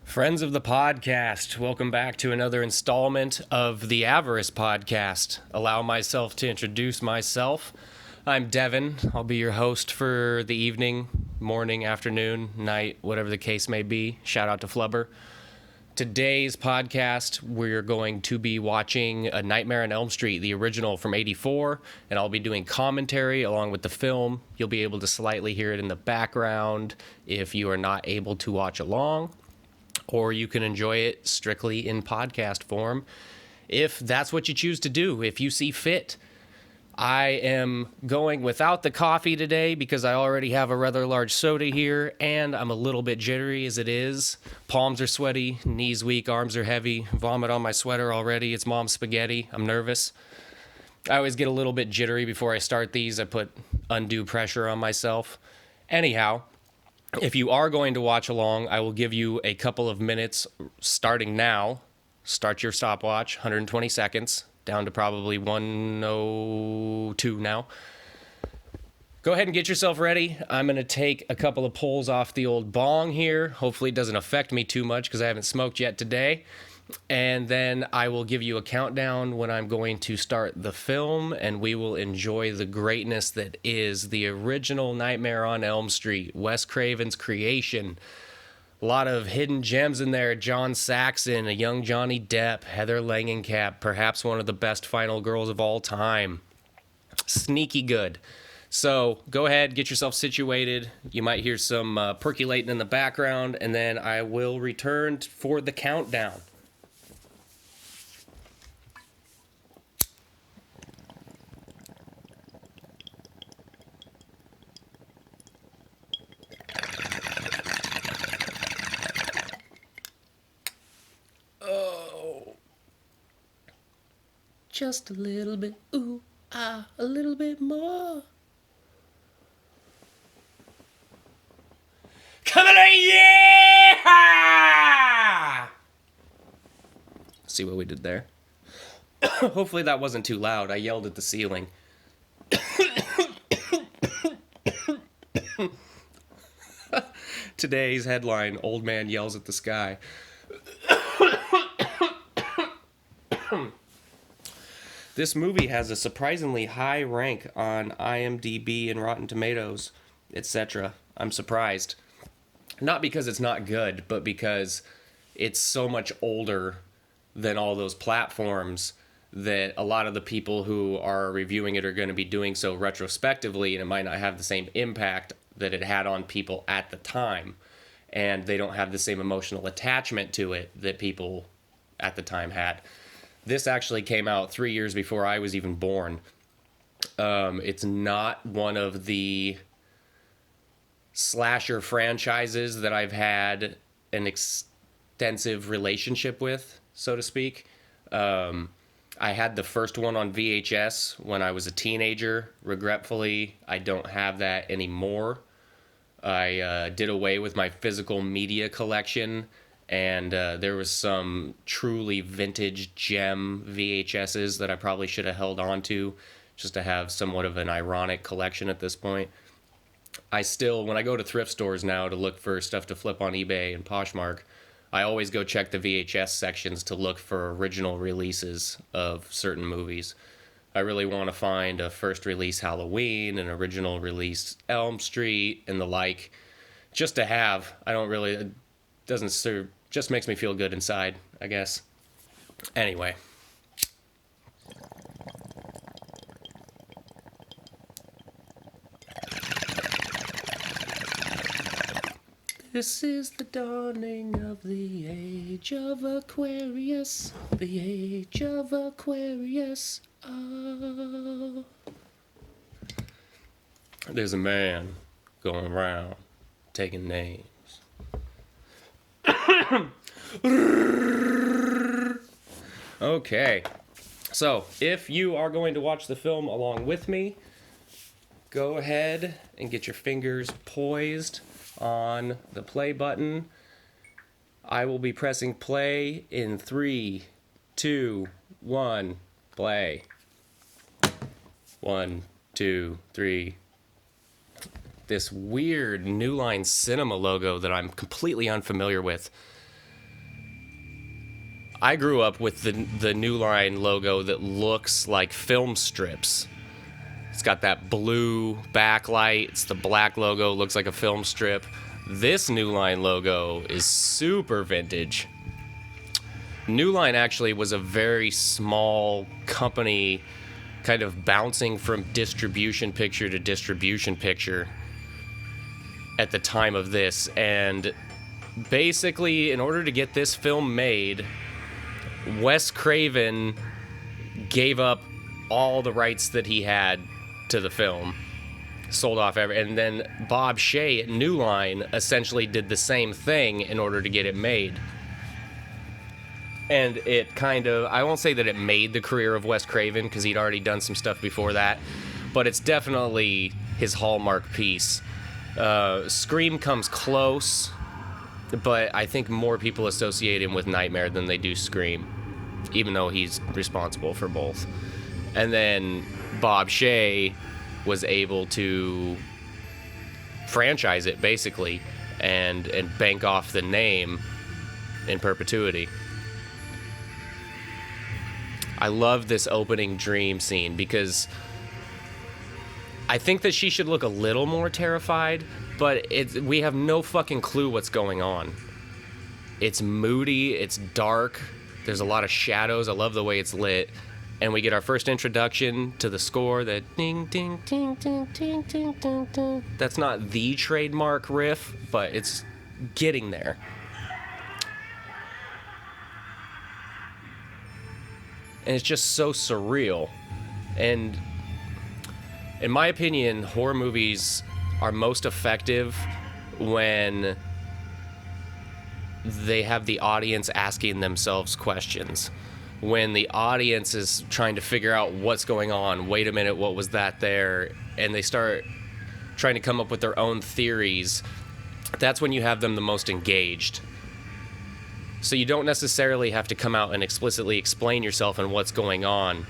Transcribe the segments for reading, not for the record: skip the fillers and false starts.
Friends of the podcast, welcome back to another installment of the Avarice podcast. Allow myself to introduce myself. I'm Devin. I'll be your host for the evening, morning, afternoon, night, whatever the case may be. Shout out to Flubber. Today's podcast, we're going to be watching A Nightmare on Elm Street, the original from '84, and I'll be doing commentary along with the film. You'll be able to slightly hear it in the background if you are not able to watch along, or you can enjoy it strictly in podcast form if that's what you choose to do, if you see fit. I am going without the coffee today because I already have a rather large soda here, and I'm a little bit jittery as it is. Palms are sweaty, knees weak, arms are heavy, vomit on my sweater already. It's mom's spaghetti. I'm nervous. I always get a little bit jittery before I start these. I put undue pressure on myself. Anyhow, if you are going to watch along, I will give you a couple of minutes starting now. Start your stopwatch, 120 seconds, down to probably 1:02 now. Go ahead and get yourself ready. I'm going to take a couple of pulls off the old bong here. Hopefully it doesn't affect me too much because I haven't smoked yet today. And then I will give you a countdown when I'm going to start the film, and we will enjoy the greatness that is the original Nightmare on Elm Street, Wes Craven's creation. A lot of hidden gems in there. John Saxon, a young Johnny Depp, Heather Langenkamp, perhaps one of the best final girls of all time. Sneaky good. So go ahead, get yourself situated. You might hear some percolating in the background, and then I will return for the countdown. Just a little bit, ooh, ah, a little bit more. Coming on, yeah! See what we did there? Hopefully that wasn't too loud. I yelled at the ceiling. Today's headline, Old Man Yells at the Sky. This movie has a surprisingly high rank on IMDb and Rotten Tomatoes, etc. I'm surprised. Not because it's not good, but because it's so much older than all those platforms that a lot of the people who are reviewing it are going to be doing so retrospectively, and it might not have the same impact that it had on people at the time. And they don't have the same emotional attachment to it that people at the time had. This actually came out 3 years before I was even born. It's not one of the slasher franchises that I've had an extensive relationship with, so to speak. I had the first one on VHS when I was a teenager. Regretfully, I don't have that anymore. I did away with my physical media collection, and there was some truly vintage gem VHSs that I probably should have held on to just to have somewhat of an ironic collection at this point. I still, when I go to thrift stores now to look for stuff to flip on eBay and Poshmark, I always go check the VHS sections to look for original releases of certain movies. I really want to find a first release Halloween, an original release Elm Street, and the like, just to have. I don't really, it doesn't serve, just makes me feel good inside, I guess. Anyway. This is the dawning of the age of Aquarius, the age of Aquarius. Oh. There's a man going around taking names. Okay, so if you are going to watch the film along with me, go ahead and get your fingers poised on the play button. I will be pressing play in 3, 2, 1, play. 1, 2, 3. This weird New Line Cinema logo that I'm completely unfamiliar with. I grew up with the New Line logo that looks like film strips. It's got that blue backlight. It's the black logo, looks like a film strip. This New Line logo is super vintage. New Line actually was a very small company, kind of bouncing from distribution picture to distribution picture at the time of this. And basically, in order to get this film made, Wes Craven gave up all the rights that he had to the film, sold off and then Bob Shea at New Line essentially did the same thing in order to get it made. And it kind of, I won't say that it made the career of Wes Craven because he'd already done some stuff before that, but it's definitely his hallmark piece. Scream comes close, but I think more people associate him with Nightmare than they do Scream, even though he's responsible for both. And then Bob Shea was able to franchise it, basically, and bank off the name in perpetuity. I love this opening dream scene because I think that she should look a little more terrified, but we have no fucking clue what's going on. It's moody, it's dark, there's a lot of shadows. I love the way it's lit. And we get our first introduction to the score, that ding, ding, ding, ding, ding, ding, ding, ding. That's not the trademark riff, but it's getting there. And it's just so surreal. And in my opinion, horror movies are most effective when they have the audience asking themselves questions. When the audience is trying to figure out what's going on, wait a minute, what was that there? And they start trying to come up with their own theories. That's when you have them the most engaged. So you don't necessarily have to come out and explicitly explain yourself and what's going on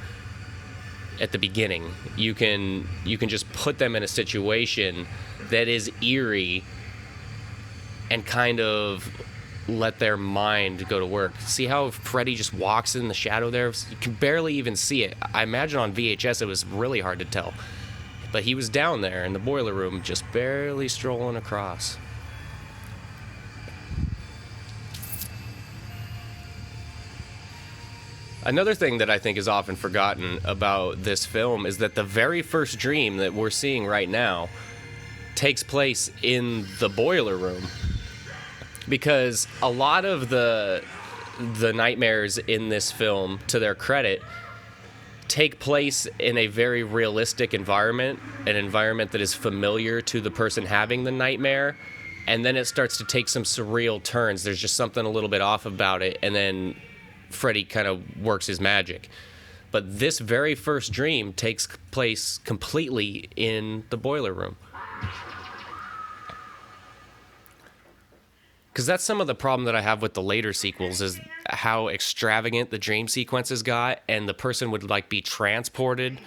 at the beginning. You can just put them in a situation that is eerie and kind of let their mind go to work. See how Freddy just walks in the shadow there? You can barely even see it. I imagine on VHS it was really hard to tell. But he was down there in the boiler room, just barely strolling across. Another thing that I think is often forgotten about this film is that the very first dream that we're seeing right now takes place in the boiler room. Because a lot of the nightmares in this film, to their credit, take place in a very realistic environment, an environment that is familiar to the person having the nightmare, and then it starts to take some surreal turns. There's just something a little bit off about it, and then Freddy kind of works his magic. But this very first dream takes place completely in the boiler room. Because that's some of the problem that I have with the later sequels, is how extravagant the dream sequences got, and the person would like be transported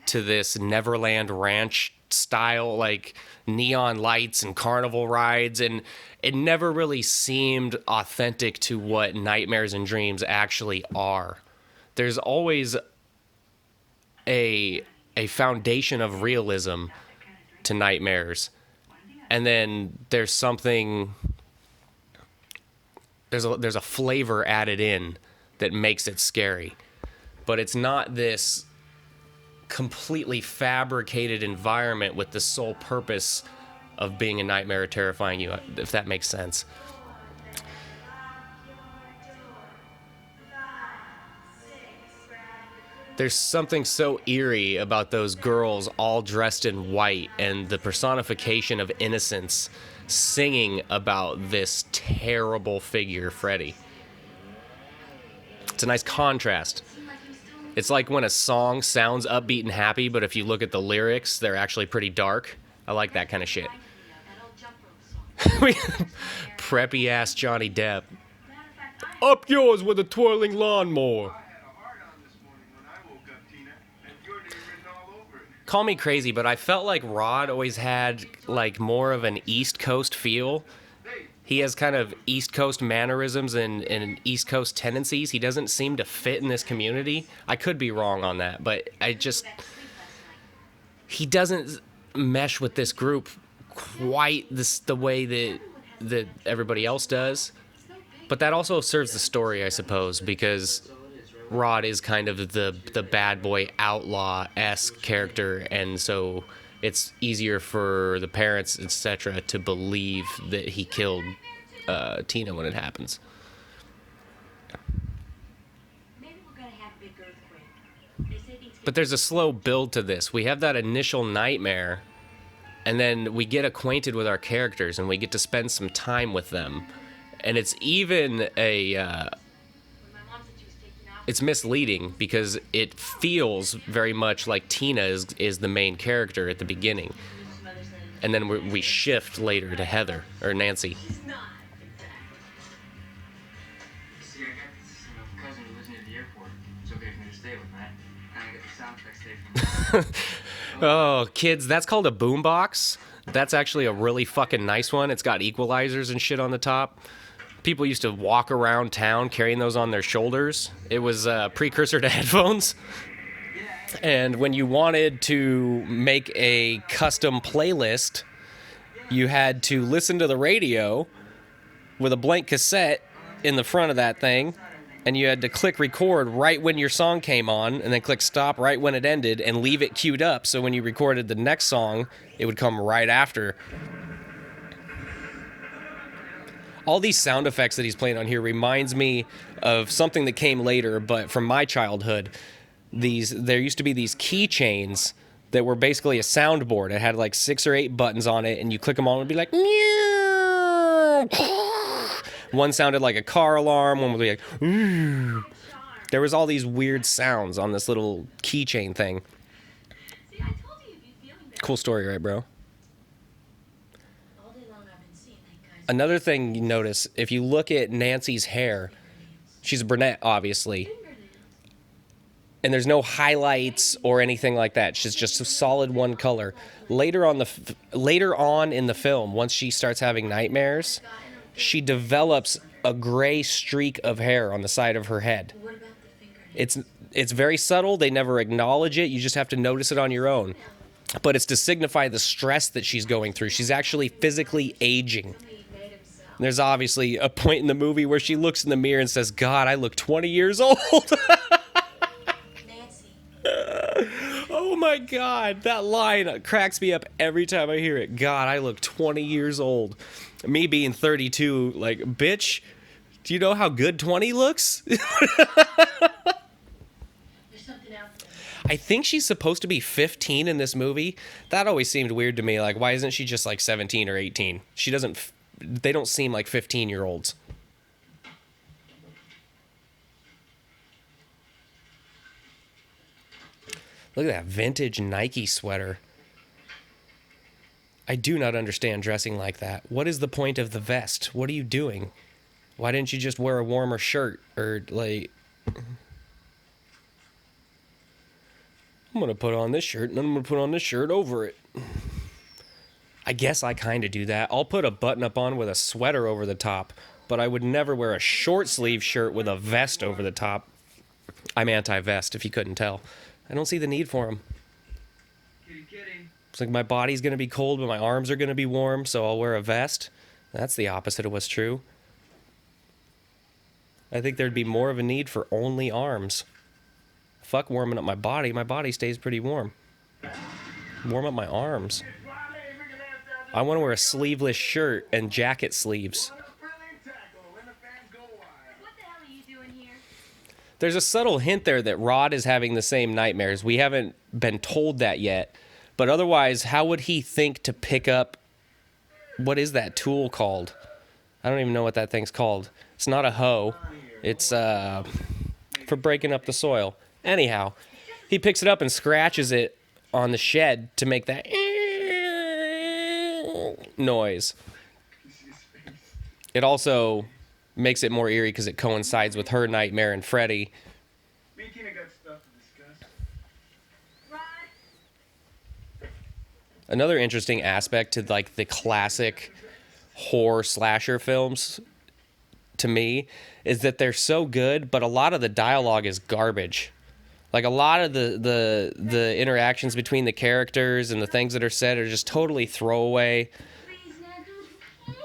to this Neverland Ranch style, like neon lights and carnival rides, and it never really seemed authentic to what nightmares and dreams actually are. There's always a foundation of realism to nightmares, and then there's something. There's a flavor added in that makes it scary. But it's not this completely fabricated environment with the sole purpose of being a nightmare or terrifying you, if that makes sense. There's something so eerie about those girls all dressed in white and the personification of innocence singing about this terrible figure, Freddy. It's a nice contrast. It's like when a song sounds upbeat and happy, but if you look at the lyrics, they're actually pretty dark. I like that kind of shit. Preppy ass Johnny Depp. Up yours with a twirling lawnmower. Call me crazy, but I felt like Rod always had like more of an East Coast feel. he has kind of East Coast mannerisms and East Coast tendencies. He doesn't seem to fit in this community. I could be wrong on that, but he doesn't mesh with this group quite the way that everybody else does. But that also serves the story, I suppose, because Rod is kind of the bad boy outlaw-esque character, and so it's easier for the parents, etc., to believe that he killed Tina when it happens. But there's a slow build to this. We have that initial nightmare, and then we get acquainted with our characters, and we get to spend some time with them. And it's even it's misleading because it feels very much like Tina is the main character at the beginning. And then we shift later to Heather, or Nancy. See, I got this cousin who lives near the airport. It's okay for me to stay with, man. And I get the sound effects saved from Oh, kids, that's called a boombox. That's actually a really fucking nice one. It's got equalizers and shit on the top. People used to walk around town carrying those on their shoulders. It was a precursor to headphones. And when you wanted to make a custom playlist, you had to listen to the radio with a blank cassette in the front of that thing, and you had to click record right when your song came on, and then click stop right when it ended, and leave it queued up, so when you recorded the next song, it would come right after. All these sound effects that he's playing on here reminds me of something that came later, but from my childhood. There used to be these keychains that were basically a soundboard. It had like 6 or 8 buttons on it, and you click them on, and it'd be like, meow. One sounded like a car alarm, one would be like, ooh. There was all these weird sounds on this little keychain thing. Cool story, right, bro? Another thing you notice, if you look at Nancy's hair, she's a brunette, obviously. And there's no highlights or anything like that. She's just a solid one color. Later on in the film, once she starts having nightmares, she develops a gray streak of hair on the side of her head. It's very subtle. They never acknowledge it. You just have to notice it on your own. But it's to signify the stress that she's going through. She's actually physically aging. There's obviously a point in the movie where she looks in the mirror and says, God, I look 20 years old. Oh my God, that line cracks me up every time I hear it. God, I look 20 years old. Me being 32, like, bitch, do you know how good 20 looks? I think she's supposed to be 15 in this movie. That always seemed weird to me. Like, why isn't she just like 17 or 18? They don't seem like 15-year-olds. Look at that vintage Nike sweater. I do not understand dressing like that. What is the point of the vest? What are you doing? Why didn't you just wear a warmer shirt? Or, like... I'm going to put on this shirt, and then I'm going to put on this shirt over it. I guess I kind of do that. I'll put a button-up on with a sweater over the top, but I would never wear a short-sleeve shirt with a vest over the top. I'm anti-vest, if you couldn't tell. I don't see the need for them. It's like my body's going to be cold, but my arms are going to be warm, so I'll wear a vest. That's the opposite of what's true. I think there'd be more of a need for only arms. Fuck warming up my body. My body stays pretty warm. Warm up my arms. I want to wear a sleeveless shirt and jacket sleeves. There's a subtle hint there that Rod is having the same nightmares. We haven't been told that yet. But otherwise, how would he think to pick up... What is that tool called? I don't even know what that thing's called. It's not a hoe. It's for breaking up the soil. Anyhow, he picks it up and scratches it on the shed to make that noise. It also makes it more eerie because it coincides with her nightmare and Freddy. Another interesting aspect to like the classic horror slasher films to me is that they're so good, but a lot of the dialogue is garbage. Like a lot of the interactions between the characters and the things that are said are just totally throwaway.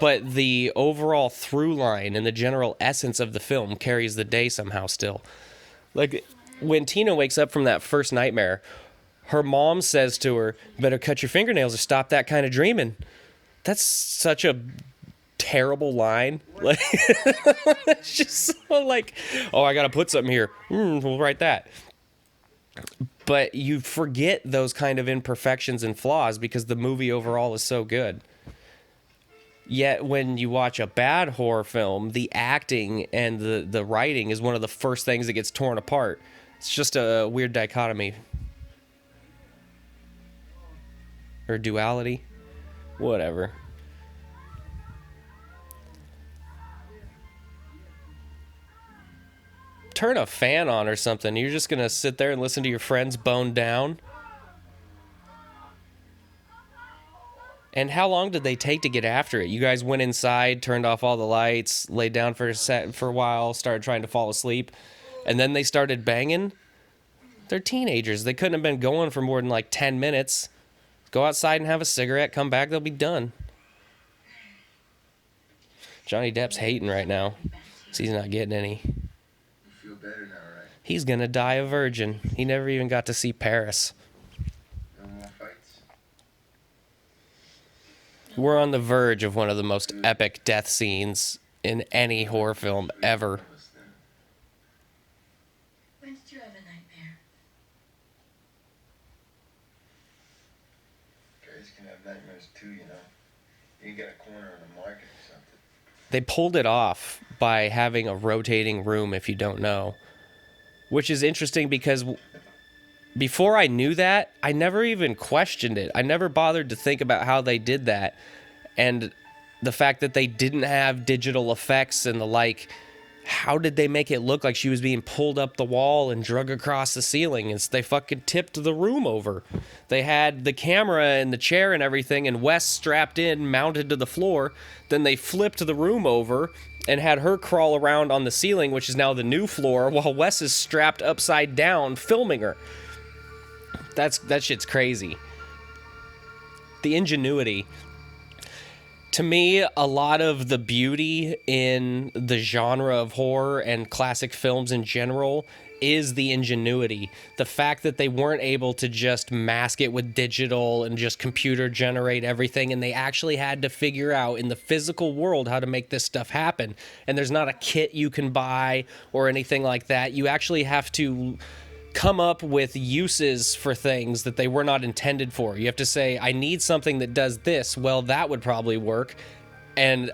But the overall through line and the general essence of the film carries the day somehow still. Like when Tina wakes up from that first nightmare, her mom says to her, "Better cut your fingernails or stop that kind of dreaming." That's such a terrible line. Like it's just so like, oh, I gotta put something here. We'll write that. But you forget those kind of imperfections and flaws because the movie overall is so good. Yet when you watch a bad horror film, the acting and the writing is one of the first things that gets torn apart. It's just a weird dichotomy. Or duality. Whatever. Turn a fan on or something. You're just going to sit there and listen to your friends bone down? And how long did they take to get after it? You guys went inside, turned off all the lights, laid down for a while, started trying to fall asleep, and then they started banging? They're teenagers. They couldn't have been going for more than like 10 minutes. Go outside and have a cigarette, come back, they'll be done. Johnny Depp's hating right now, because he's not getting any. You feel better now, right? He's going to die a virgin. He never even got to see Paris. No more fights? We're on the verge of one of the most epic death scenes in any horror film ever. When did you have a nightmare? Guys can have nightmares too, you know. You can get a corner on the market or something. They pulled it off by having a rotating room, if you don't know. Which is interesting because before I knew that, I never even questioned it. I never bothered to think about how they did that. And the fact that they didn't have digital effects and the like, how did they make it look like she was being pulled up the wall and drug across the ceiling? And they fucking tipped the room over. They had the camera and the chair and everything, and Wes strapped in, mounted to the floor. Then they flipped the room over and had her crawl around on the ceiling, which is now the new floor, while Wes is strapped upside down filming her. That shit's crazy. The ingenuity. To me, a lot of the beauty in the genre of horror and classic films in general is the ingenuity. The fact that they weren't able to just mask it with digital and just computer generate everything, and they actually had to figure out in the physical world how to make this stuff happen. And there's not a kit you can buy or anything like that. You actually have to come up with uses for things that they were not intended for. You have to say, I need something that does this. Well, that would probably work. And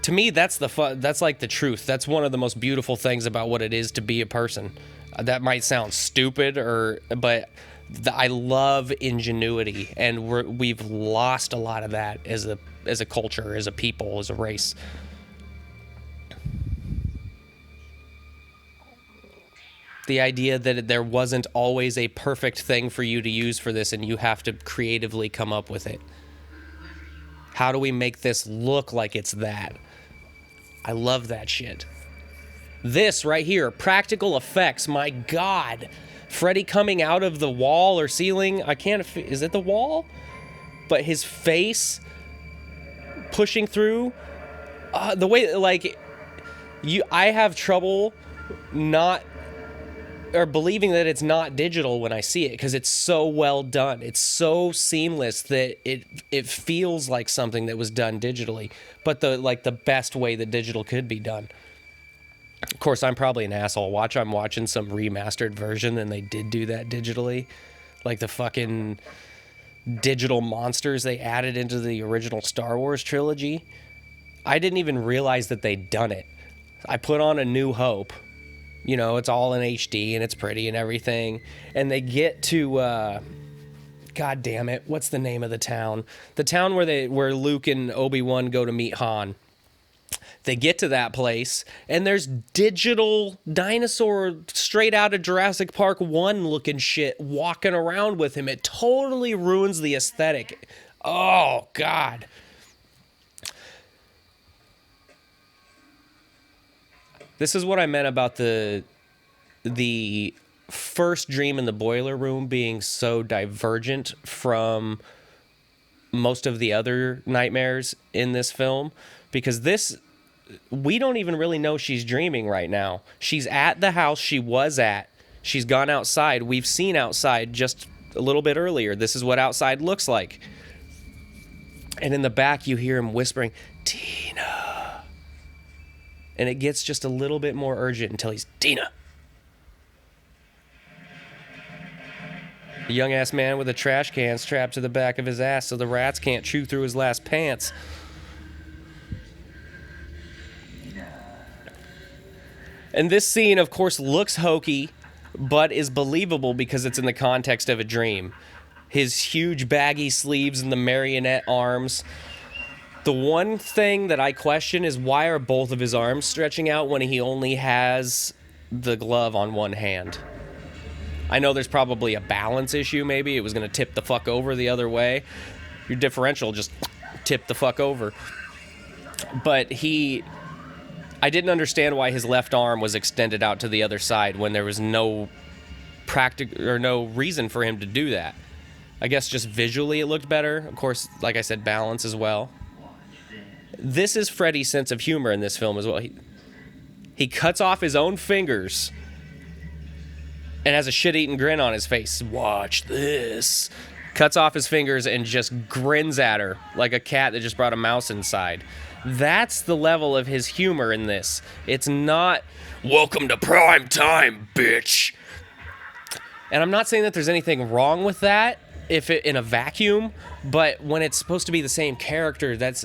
to me, that's that's like the truth. That's one of the most beautiful things about what it is to be a person. That might sound stupid, but I love ingenuity, and we've lost a lot of that as a culture, as a people, as a race. The idea that there wasn't always a perfect thing for you to use for this, and you have to creatively come up with it. How do we make this look like it's that? I love that shit. This right here, practical effects, my God. Freddy coming out of the wall or ceiling, is it the wall? But his face pushing through, the way, like, I have trouble believing that it's not digital when I see it, because it's so well done. It's so seamless that it feels like something that was done digitally, but the best way that digital could be done. Of course, I'm probably an asshole. I'm watching some remastered version and they did do that digitally. Like the fucking digital monsters they added into the original Star Wars trilogy. I didn't even realize that they'd done it. I put on A New Hope. You know, it's all in HD and it's pretty and everything. And they get to, God damn it, what's the name of the town? The town where Luke and Obi-Wan go to meet Han. They get to that place, and there's digital dinosaur straight out of Jurassic Park 1 looking shit walking around with him. It totally ruins the aesthetic. Oh, God. This is what I meant about the first dream in the boiler room being so divergent from most of the other nightmares in this film, because this, we don't even really know she's dreaming right now. She's at the house she was at. She's gone outside. We've seen outside just a little bit earlier. This is what outside looks like. And in the back, you hear him whispering, Tina. And it gets just a little bit more urgent until he's, Tina. A young-ass man with a trash can strapped to the back of his ass so the rats can't chew through his last pants. And this scene, of course, looks hokey, but is believable because it's in the context of a dream. His huge baggy sleeves and the marionette arms. The one thing that I question is, why are both of his arms stretching out when he only has the glove on one hand? I know there's probably a balance issue, maybe. It was going to tip the fuck over the other way. Your differential just tipped the fuck over. But I didn't understand why his left arm was extended out to the other side when there was no no reason for him to do that. I guess just visually it looked better. Of course, like I said, balance as well. This is Freddy's sense of humor in this film as well. He cuts off his own fingers and has a shit-eating grin on his face. Watch this. Cuts off his fingers and just grins at her like a cat that just brought a mouse inside. That's the level of his humor in this. It's not, welcome to prime time, bitch. And I'm not saying that there's anything wrong with that in a vacuum, but when it's supposed to be the same character, that's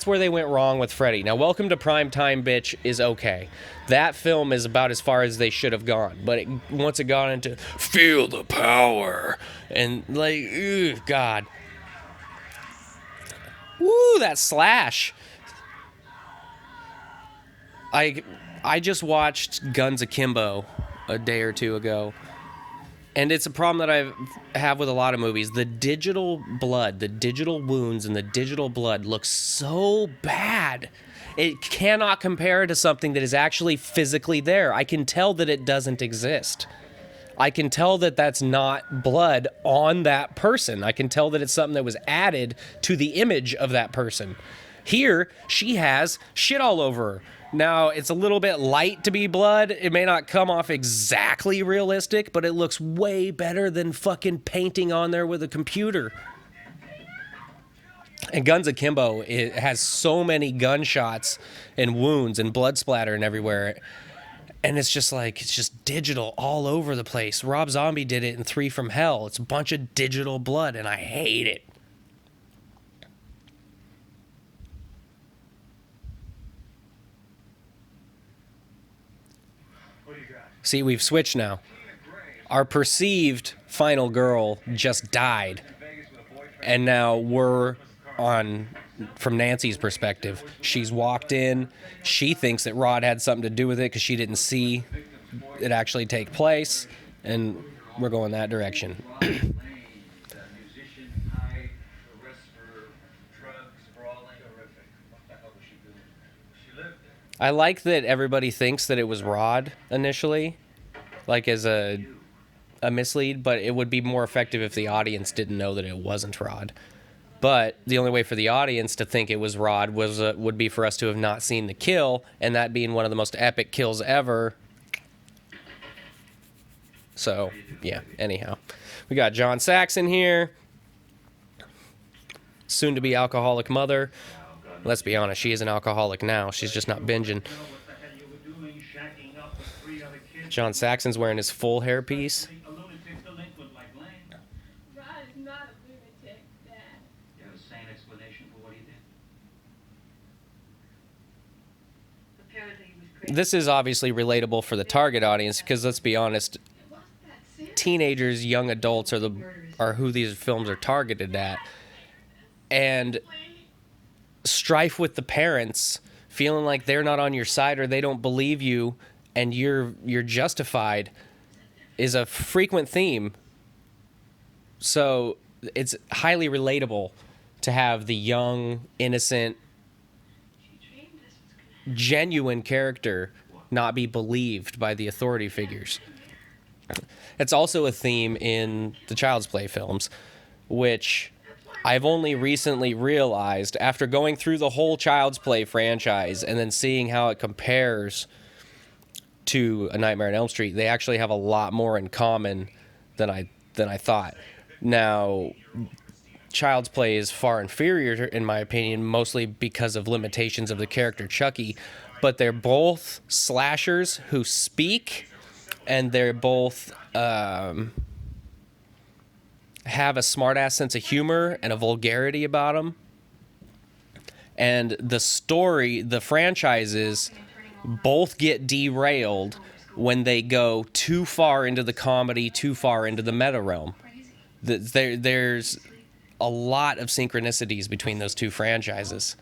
where they went wrong with Freddy. Now, Welcome to Prime Time, Bitch is okay. That film is about as far as they should have gone. But once it got into feel the power and like, ugh, God. Woo, that slash. I just watched Guns Akimbo a day or two ago. And it's a problem that I have with a lot of movies. The digital blood, the digital wounds, and the digital blood looks so bad. It cannot compare to something that is actually physically there. I can tell that it doesn't exist. I can tell that that's not blood on that person. I can tell that it's something that was added to the image of that person. Here, she has shit all over her. Now, it's a little bit light to be blood. It may not come off exactly realistic, but it looks way better than fucking painting on there with a computer. And Guns Akimbo, it has so many gunshots and wounds and blood splatter and everywhere. And it's just like, it's just digital all over the place. Rob Zombie did it in 3 from Hell. It's a bunch of digital blood, and I hate it. See, we've switched now. Our perceived final girl just died. And now we're on, from Nancy's perspective. She's walked in. She thinks that Rod had something to do with it because she didn't see it actually take place. And we're going that direction. I like that everybody thinks that it was Rod initially, like as a mislead, but it would be more effective if the audience didn't know that it wasn't Rod. But the only way for the audience to think it was Rod would be for us to have not seen the kill, and that being one of the most epic kills ever. So, yeah, anyhow. We got John Saxon here. Soon-to-be alcoholic mother. Let's be honest, she is an alcoholic now. She's just not binging. John Saxon's wearing his full hairpiece. Rod is not a lunatic, Dad. You have a sane explanation for what he did? Apparently he was crazy. This is obviously relatable for the target audience because, let's be honest, It wasn't that serious. teenagers, young adults are who these films are targeted at. And strife with the parents, feeling like they're not on your side or they don't believe you and you're justified, is a frequent theme. So it's highly relatable to have the young, innocent, genuine character not be believed by the authority figures. It's also a theme in the Child's Play films, which I've only recently realized after going through the whole Child's Play franchise and then seeing how it compares to A Nightmare on Elm Street. They actually have a lot more in common than I thought. Now, Child's Play is far inferior, in my opinion, mostly because of limitations of the character Chucky, but they're both slashers who speak, and they're both have a smart-ass sense of humor and a vulgarity about them. And the franchises both get derailed when they go too far into the comedy, too far into the meta realm. There's a lot of synchronicities between those two franchises.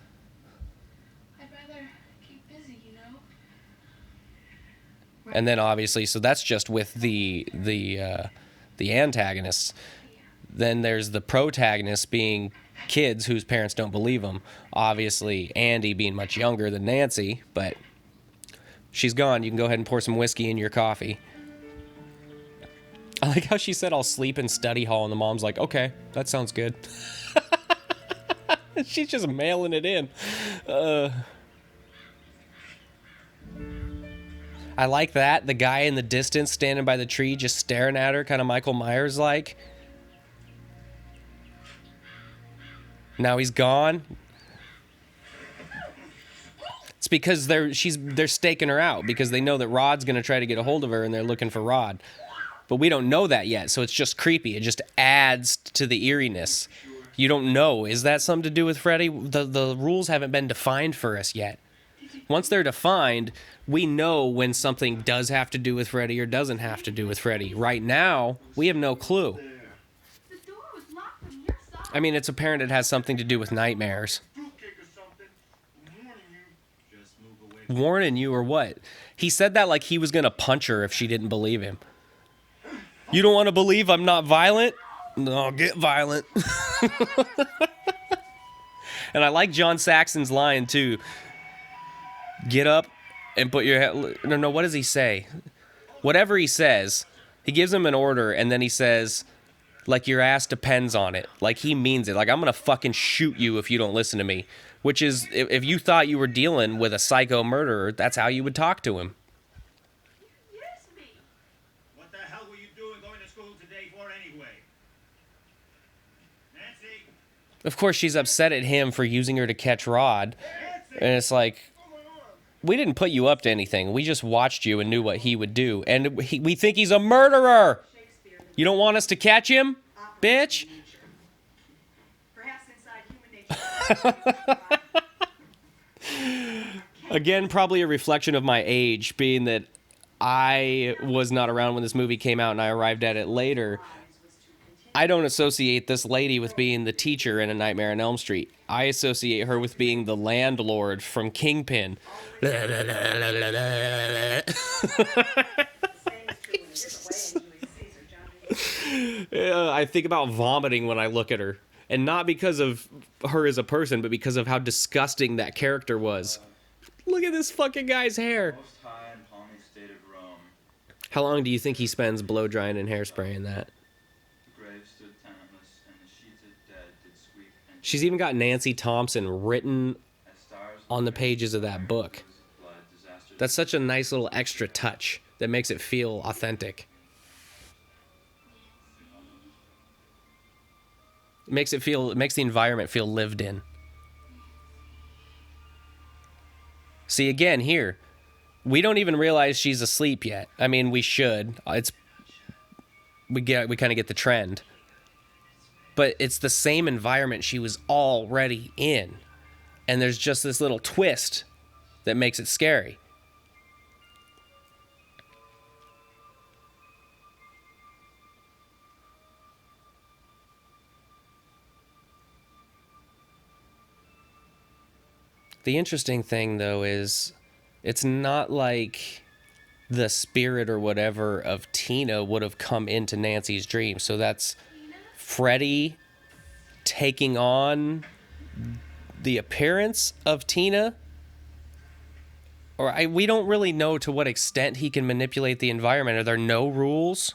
I'd rather keep busy, you know? And then obviously, so that's just with the antagonists. Then there's the protagonists being kids whose parents don't believe them. Obviously, Andy being much younger than Nancy, but she's gone. You can go ahead and pour some whiskey in your coffee. I like how she said, I'll sleep in study hall, and the mom's like, okay, that sounds good. She's just mailing it in. I like that. The guy in the distance standing by the tree just staring at her, kind of Michael Myers-like. Now he's gone. It's because they're staking her out because they know that Rod's going to try to get a hold of her and they're looking for Rod. But we don't know that yet, so it's just creepy. It just adds to the eeriness. You don't know. Is that something to do with Freddy? The rules haven't been defined for us yet. Once they're defined, we know when something does have to do with Freddy or doesn't have to do with Freddy. Right now, we have no clue. The door was locked from your side. I mean, it's apparent it has something to do with nightmares. Warning you or what? He said that like he was going to punch her if she didn't believe him. You don't want to believe I'm not violent? No, get violent. And I like John Saxon's line, too. Get up and put your head... No, what does he say? Whatever he says, he gives him an order, and then he says, like, your ass depends on it. Like, he means it. Like, I'm going to fucking shoot you if you don't listen to me. Which is, if you thought you were dealing with a psycho murderer, that's how you would talk to him. Yes, me. What the hell were you doing going to school today for anyway? Nancy? Of course, she's upset at him for using her to catch Rod. And it's like, we didn't put you up to anything. We just watched you and knew what he would do. And we think he's a murderer. You don't want us to catch him, bitch? Perhaps inside human nature. Again, probably a reflection of my age, being that I was not around when this movie came out and I arrived at it later. I don't associate this lady with being the teacher in A Nightmare on Elm Street. I associate her with being the landlord from Kingpin. Yeah, I think about vomiting when I look at her. And not because of her as a person, but because of how disgusting that character was. Look at this fucking guy's hair. Most high and palmy state of Rome, How long do you think he spends blow drying and hairspraying that? the grave stood tenantless, and the sheets of dead did squeak and She's even got Nancy Thompson written as stars on the pages of that book. blood, disaster. That's such a nice little extra touch that makes it feel authentic. It makes the environment feel lived in. See, again, here, we don't even realize she's asleep yet. I mean, we should. We kind of get the trend. But it's the same environment she was already in. And there's just this little twist that makes it scary. The interesting thing, though, is it's not like the spirit or whatever of Tina would have come into Nancy's dream. So that's Freddy taking on the appearance of Tina, we don't really know to what extent he can manipulate the environment. Are there no rules?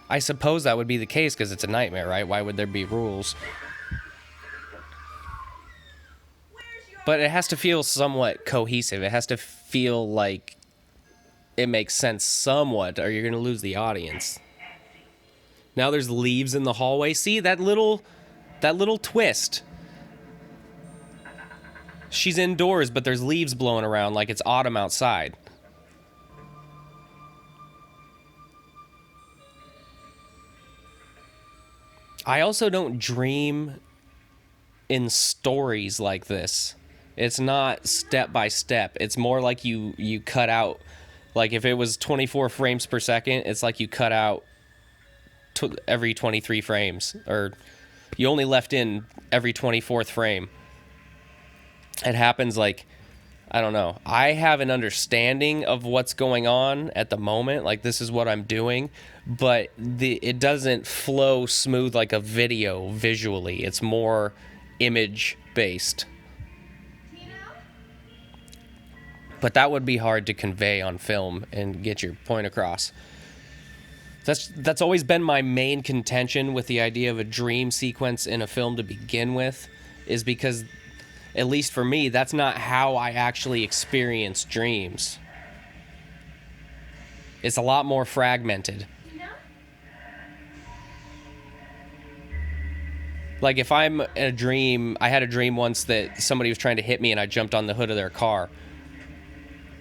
I suppose that would be the case because it's a nightmare, right? Why would there be rules? But it has to feel somewhat cohesive. It has to feel like it makes sense somewhat, or you're going to lose the audience. Now there's leaves in the hallway. See that little twist. She's indoors, but there's leaves blowing around like it's autumn outside. I also don't dream in stories like this. It's not step by step. It's more like you cut out, like if it was 24 frames per second, it's like you cut out every 23 frames, or you only left in every 24th frame. It happens like, I don't know. I have an understanding of what's going on at the moment, like this is what I'm doing, but it doesn't flow smooth like a video visually. It's more image based. But that would be hard to convey on film and get your point across. That's always been my main contention with the idea of a dream sequence in a film to begin with, is because, at least for me, that's not how I actually experience dreams. It's a lot more fragmented. Like if I'm in a dream, I had a dream once that somebody was trying to hit me and I jumped on the hood of their car.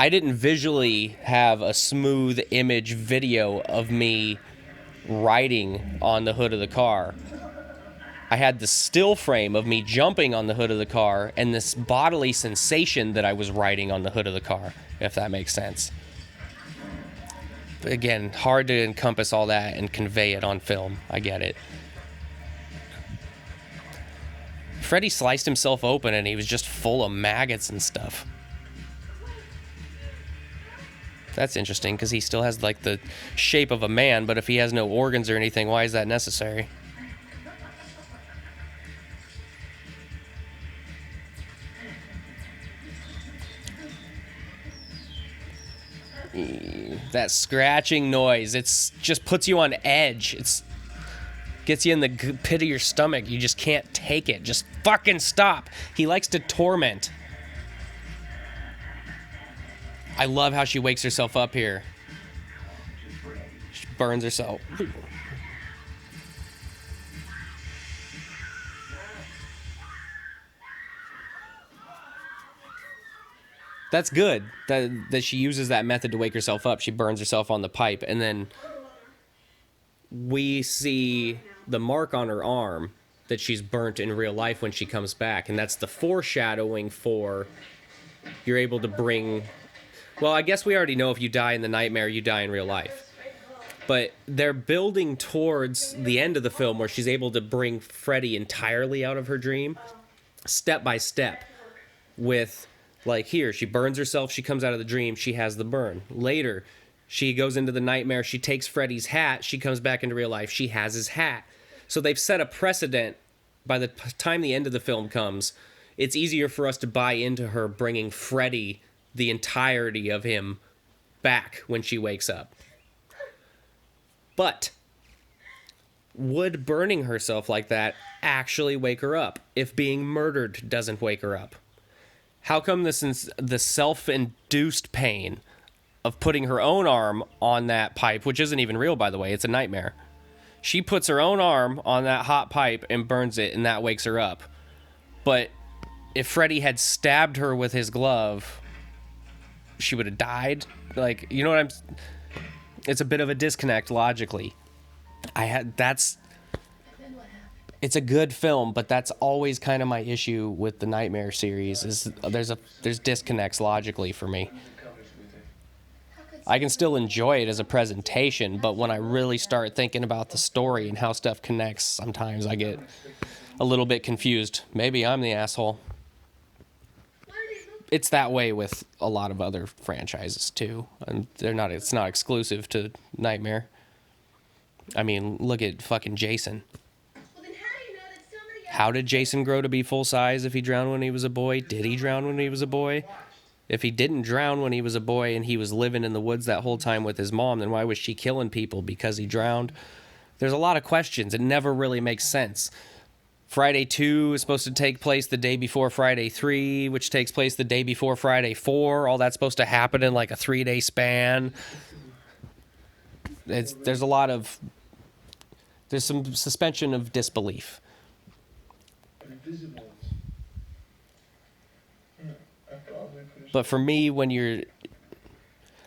I didn't visually have a smooth image video of me riding on the hood of the car. I had the still frame of me jumping on the hood of the car and this bodily sensation that I was riding on the hood of the car, if that makes sense. But again, hard to encompass all that and convey it on film. I get it. Freddy sliced himself open and he was just full of maggots and stuff. That's interesting because he still has like the shape of a man, but if he has no organs or anything, why is that necessary? That scratching noise, it's just puts you on edge. It's gets you in the pit of your stomach. You just can't take it. Just fucking stop. He likes to torment. I love how she wakes herself up here. She burns herself. That's good that she uses that method to wake herself up. She burns herself on the pipe, and then we see the mark on her arm that she's burnt in real life when she comes back, and that's the foreshadowing for you're able to bring... Well, I guess we already know if you die in the nightmare, you die in real life. But they're building towards the end of the film where she's able to bring Freddy entirely out of her dream, step by step, with... Like here, she burns herself, she comes out of the dream, she has the burn. Later, she goes into the nightmare, she takes Freddy's hat, she comes back into real life, she has his hat. So they've set a precedent. By the time the end of the film comes, it's easier for us to buy into her bringing Freddy, the entirety of him, back when she wakes up. But would burning herself like that actually wake her up if being murdered doesn't wake her up? How come the self-induced pain of putting her own arm on that pipe, which isn't even real, by the way, it's a nightmare. She puts her own arm on that hot pipe and burns it, and that wakes her up. But if Freddy had stabbed her with his glove, she would have died. Like, you know what it's a bit of a disconnect logically. It's a good film, but that's always kind of my issue with the Nightmare series, is there's disconnects logically for me. I can still enjoy it as a presentation, but when I really start thinking about the story and how stuff connects, sometimes I get a little bit confused. Maybe I'm the asshole. It's that way with a lot of other franchises too, and it's not exclusive to Nightmare. I mean, look at fucking Jason. Well, then how do you know that somebody How did Jason grow to be full size if he drowned when he was a boy? Did he drown when he was a boy? If he didn't drown when he was a boy and he was living in the woods that whole time with his mom, then why was she killing people because he drowned? There's a lot of questions. It never really makes sense. Friday 2 is supposed to take place the day before Friday 3, which takes place the day before Friday 4. All that's supposed to happen in like a 3-day span. There's some suspension of disbelief. But for me, when you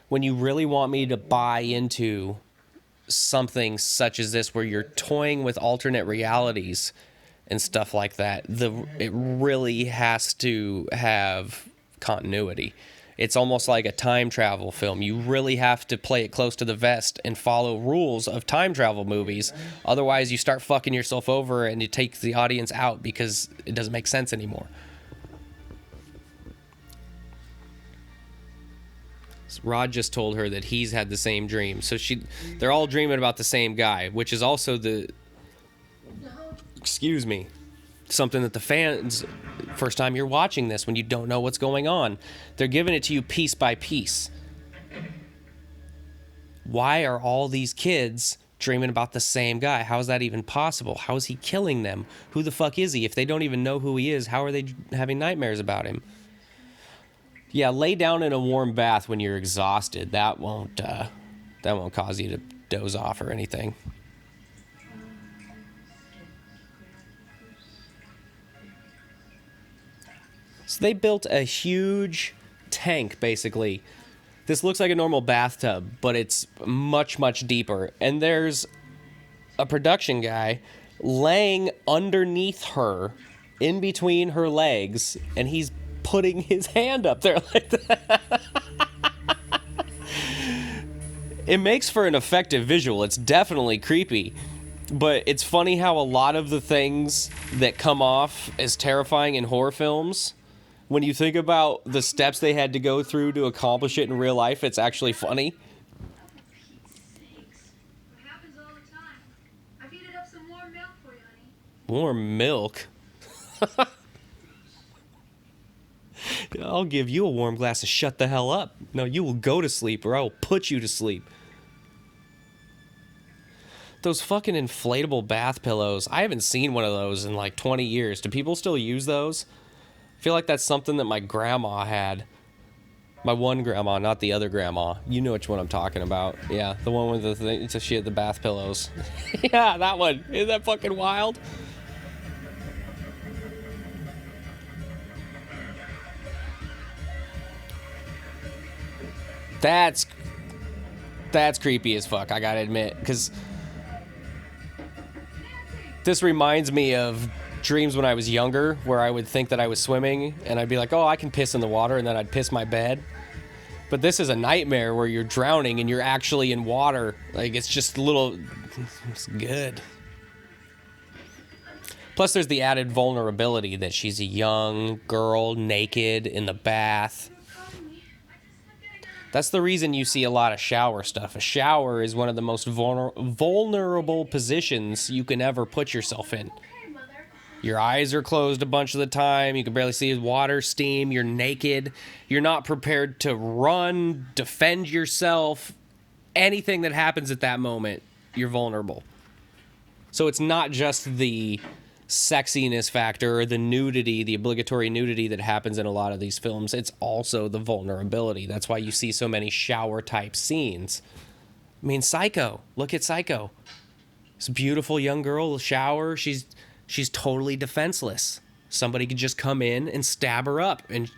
really want me to buy into something such as this, where you're toying with alternate realities and stuff like that, it really has to have continuity. It's almost like a time travel film. You really have to play it close to the vest and follow rules of time travel movies. Otherwise, you start fucking yourself over and you take the audience out because it doesn't make sense anymore. Rod just told her that he's had the same dream. So they're all dreaming about the same guy, which is also something that the fans, first time you're watching this, when you don't know what's going on, they're giving it to you piece by piece. Why are all these kids dreaming about the same guy? How is that even possible? How is he killing them? Who the fuck is he? If they don't even know who he is, how are they having nightmares about him? Yeah, lay down in a warm bath when you're exhausted. That won't cause you to doze off or anything. So they built a huge tank, basically. This looks like a normal bathtub, but it's much, much deeper. And there's a production guy laying underneath her, in between her legs, and he's putting his hand up there like that. It makes for an effective visual. It's definitely creepy. But it's funny how a lot of the things that come off as terrifying in horror films, when you think about the steps they had to go through to accomplish it in real life, it's actually funny. It happens all the time. I've heated up some warm milk for you, honey. Warm milk? I'll give you a warm glass to shut the hell up. No, you will go to sleep or I will put you to sleep. Those fucking inflatable bath pillows. I haven't seen one of those in like 20 years. Do people still use those? I feel like that's something that my grandma had. My one grandma, not the other grandma. You know which one I'm talking about. Yeah, the one with the thing. So she had the bath pillows. Yeah, that one. Isn't that fucking wild? That's creepy as fuck, I gotta admit, because this reminds me of dreams when I was younger, where I would think that I was swimming, and I'd be like, oh, I can piss in the water, and then I'd piss my bed. But this is a nightmare where you're drowning and you're actually in water. Like, it's just it's good. Plus, there's the added vulnerability that she's a young girl, naked, in the bath. That's the reason you see a lot of shower stuff. A shower is one of the most vulnerable positions you can ever put yourself in. Your eyes are closed a bunch of the time. You can barely see water, steam. You're naked. You're not prepared to run, defend yourself. Anything that happens at that moment, you're vulnerable. So it's not just the sexiness factor or the nudity, the obligatory nudity that happens in a lot of these films. It's also the vulnerability. That's why you see so many shower type scenes. I mean, Psycho. Look at Psycho. This beautiful young girl, shower. She's totally defenseless. Somebody could just come in and stab her up, and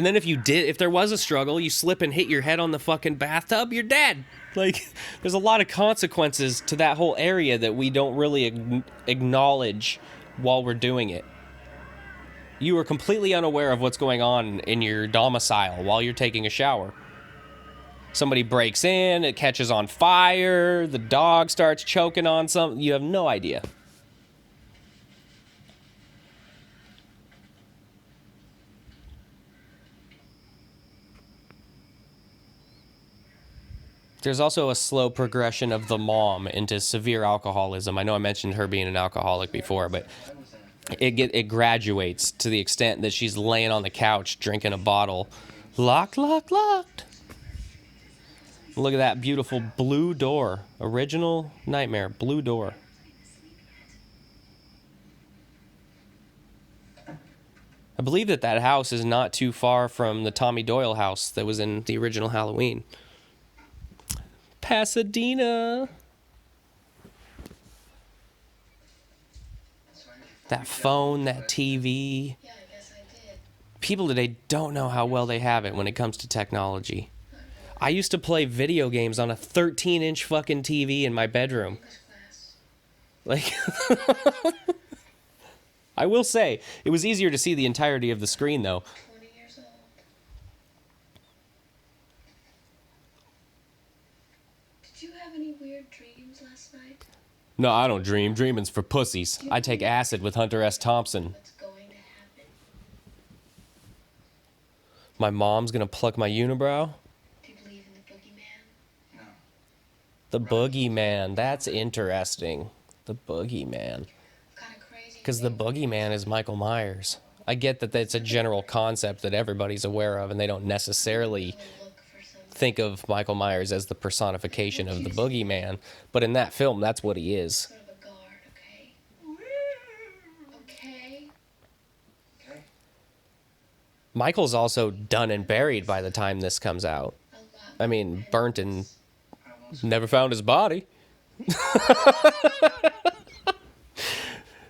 then if there was a struggle, you slip and hit your head on the fucking bathtub, you're dead. Like, there's a lot of consequences to that whole area that we don't really acknowledge while we're doing it. You are completely unaware of what's going on in your domicile while you're taking a shower. Somebody breaks in, it catches on fire, the dog starts choking on something. You have no idea. There's also a slow progression of the mom into severe alcoholism. I know I mentioned her being an alcoholic before, but it graduates to the extent that she's laying on the couch drinking a bottle. Locked, locked, locked. Look at that beautiful blue door. Original Nightmare, blue door. I believe that house is not too far from the Tommy Doyle house that was in the original Halloween. Pasadena. That phone, that TV. Yeah, I guess I did. People today don't know how well they have it when it comes to technology. I used to play video games on a 13-inch fucking TV in my bedroom. English class. Like, I will say, it was easier to see the entirety of the screen, though. 20 years old. Did you have any weird dreams last night? No, I don't dream. Dreaming's for pussies. I take acid with Hunter S. Thompson. What's going to happen? My mom's gonna pluck my unibrow. Do you believe in the boogeyman? No. The boogeyman. That's interesting. The boogeyman. Kind of crazy. Because the boogeyman is Michael Myers. I get that it's a general concept that everybody's aware of, and they don't necessarily Look for some think of Michael Myers as the personification of the boogeyman. But in that film, that's what he is. sort of a guard, okay? Okay? Okay. Michael's also done and buried by the time this comes out. A lot. I mean, burnt and I won't never found his body.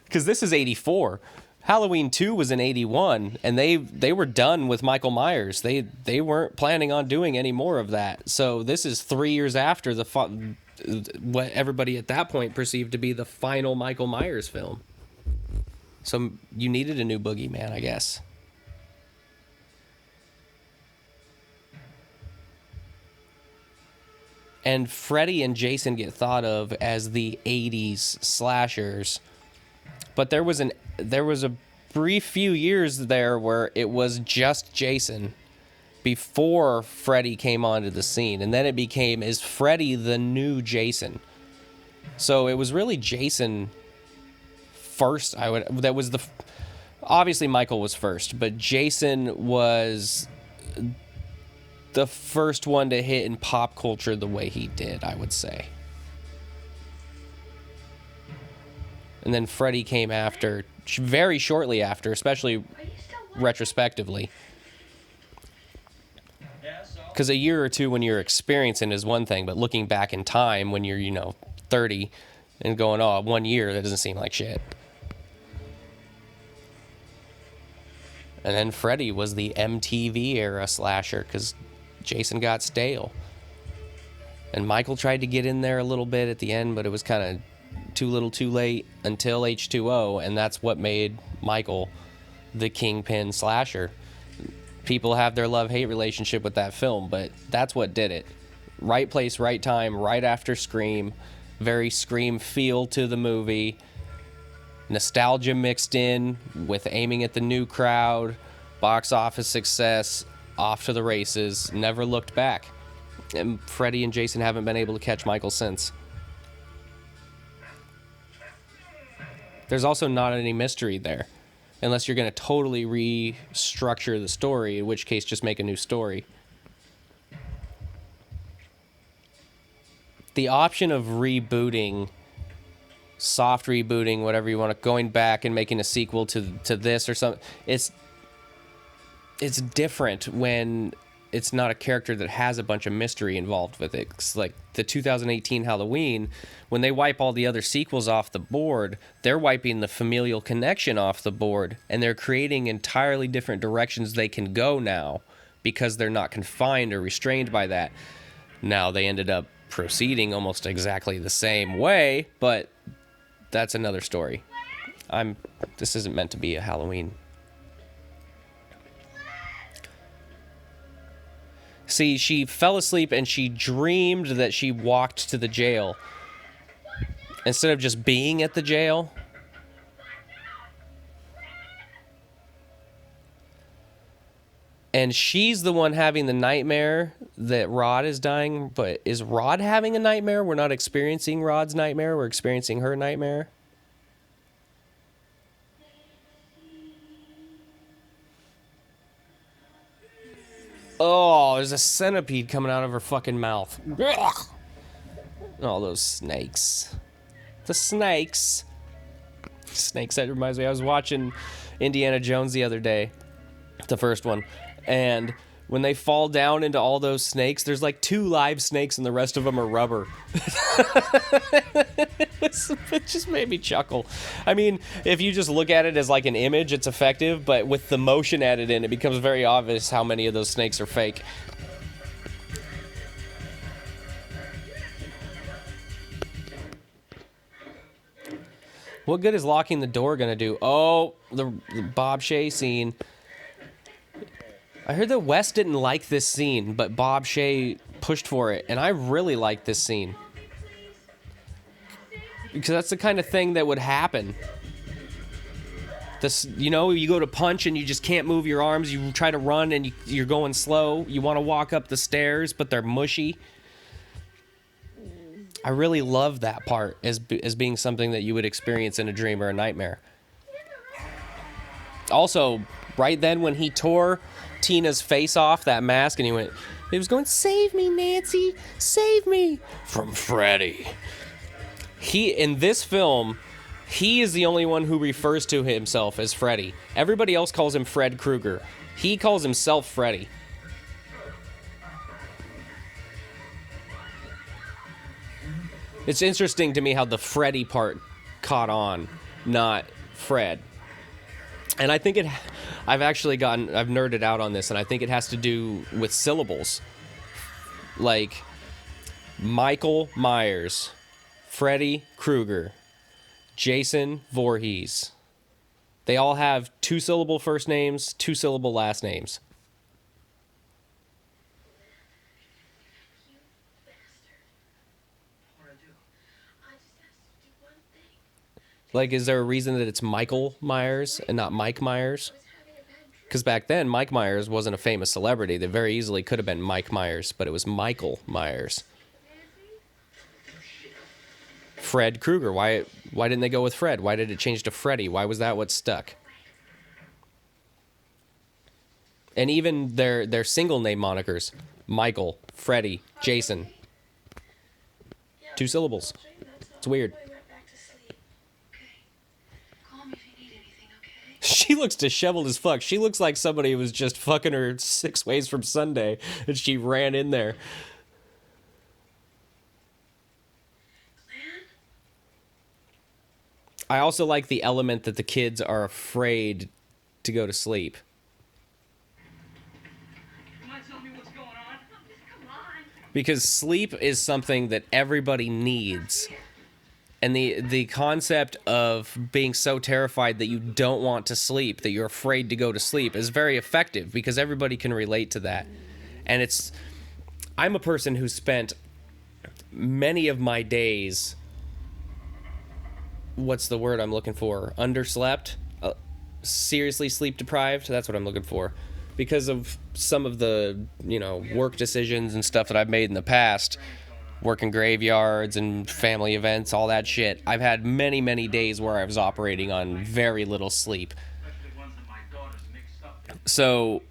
Because this is 84. Halloween 2 was in 81, and they were done with Michael Myers. They weren't planning on doing any more of that. So this is 3 years after what everybody at that point perceived to be the final Michael Myers film. So you needed a new boogeyman, I guess. And Freddy and Jason get thought of as the 80s slashers. But there was a brief few years there where it was just Jason before Freddy came onto the scene, and then it became, is Freddy the new Jason? So it was really Jason first. Obviously Michael was first, but Jason was the first one to hit in pop culture the way he did, I would say. And then Freddy came after, very shortly after, especially retrospectively. Because a year or two when you're experiencing is one thing, but looking back in time when you're, 30 and going, 1 year, that doesn't seem like shit. And then Freddy was the MTV era slasher because Jason got stale. And Michael tried to get in there a little bit at the end, but it was kind of too little too late until H2O, and that's what made Michael the kingpin slasher. People have their love-hate relationship with that film, but that's what did it. Right place, right time, right after Scream. Very Scream feel to the movie. Nostalgia mixed in with aiming at the new crowd. Box office success. Off to the races. Never looked back. And Freddy and Jason haven't been able to catch Michael since. There's also not any mystery there. Unless you're going to totally restructure the story, in which case just make a new story. The option of rebooting, soft rebooting, whatever you want to, going back and making a sequel to this or something, it's different when it's not a character that has a bunch of mystery involved with it. It's like the 2018 Halloween, when they wipe all the other sequels off the board, they're wiping the familial connection off the board, and they're creating entirely different directions they can go now because they're not confined or restrained by that. Now, they ended up proceeding almost exactly the same way, but that's another story. This isn't meant to be a Halloween. See, she fell asleep and she dreamed that she walked to the jail instead of just being at the jail. And she's the one having the nightmare that Rod is dying. But is Rod having a nightmare? We're not experiencing Rod's nightmare. We're experiencing her nightmare. Oh, there's a centipede coming out of her fucking mouth. All those snakes. The snakes. Snakes, that reminds me. I was watching Indiana Jones the other day. The first one. And when they fall down into all those snakes, there's like 2 live snakes and the rest of them are rubber. It just made me chuckle. I mean, if you just look at it as like an image, it's effective, but with the motion added in, it becomes very obvious how many of those snakes are fake. What good is locking the door gonna do? Oh, the Bob Shea scene. I heard that Wes didn't like this scene, but Bob Shea pushed for it, and I really like this scene. Because that's the kind of thing that would happen. This, you know, you go to punch and you just can't move your arms. You try to run and you're going slow. You want to walk up the stairs, but they're mushy. I really love that part as being something that you would experience in a dream or a nightmare. Also, right then when he tore Tina's face off, that mask, and he was going, "Save me, Nancy, save me," from Freddy. In this film, he is the only one who refers to himself as Freddy. Everybody else calls him Fred Krueger. He calls himself Freddy. It's interesting to me how the Freddy part caught on, not Fred. And I think I've nerded out on this, and I think it has to do with syllables. Like, Michael Myers, Freddy Krueger, Jason Voorhees. They all have 2-syllable first names, 2-syllable last names. You bastard. What'd I do? I just asked you to do one thing. Like, is there a reason that it's Michael Myers and not Mike Myers? I was having a bad dream. Because back then, Mike Myers wasn't a famous celebrity. They very easily could have been Mike Myers, but it was Michael Myers. Fred Krueger. Why didn't they go with Fred? Why did it change to Freddy? Why was that what stuck? And even their single name monikers. Michael, Freddy, Jason. 2 syllables. It's weird. I went back to sleep. Okay. Call me if you need anything, okay? She looks disheveled as fuck. She looks like somebody was just fucking her 6 ways from Sunday and she ran in there. I also like the element that the kids are afraid to go to sleep. You mind telling me what's going on? Come on. Because sleep is something that everybody needs. And the concept of being so terrified that you don't want to sleep, that you're afraid to go to sleep, is very effective because everybody can relate to that. And I'm a person who spent many of my days, what's the word I'm looking for? Underslept? Seriously sleep deprived? That's what I'm looking for. Because of some of the, work decisions and stuff that I've made in the past, working graveyards and family events, all that shit. I've had many, many days where I was operating on very little sleep. Especially ones that my daughter's mixed up in. So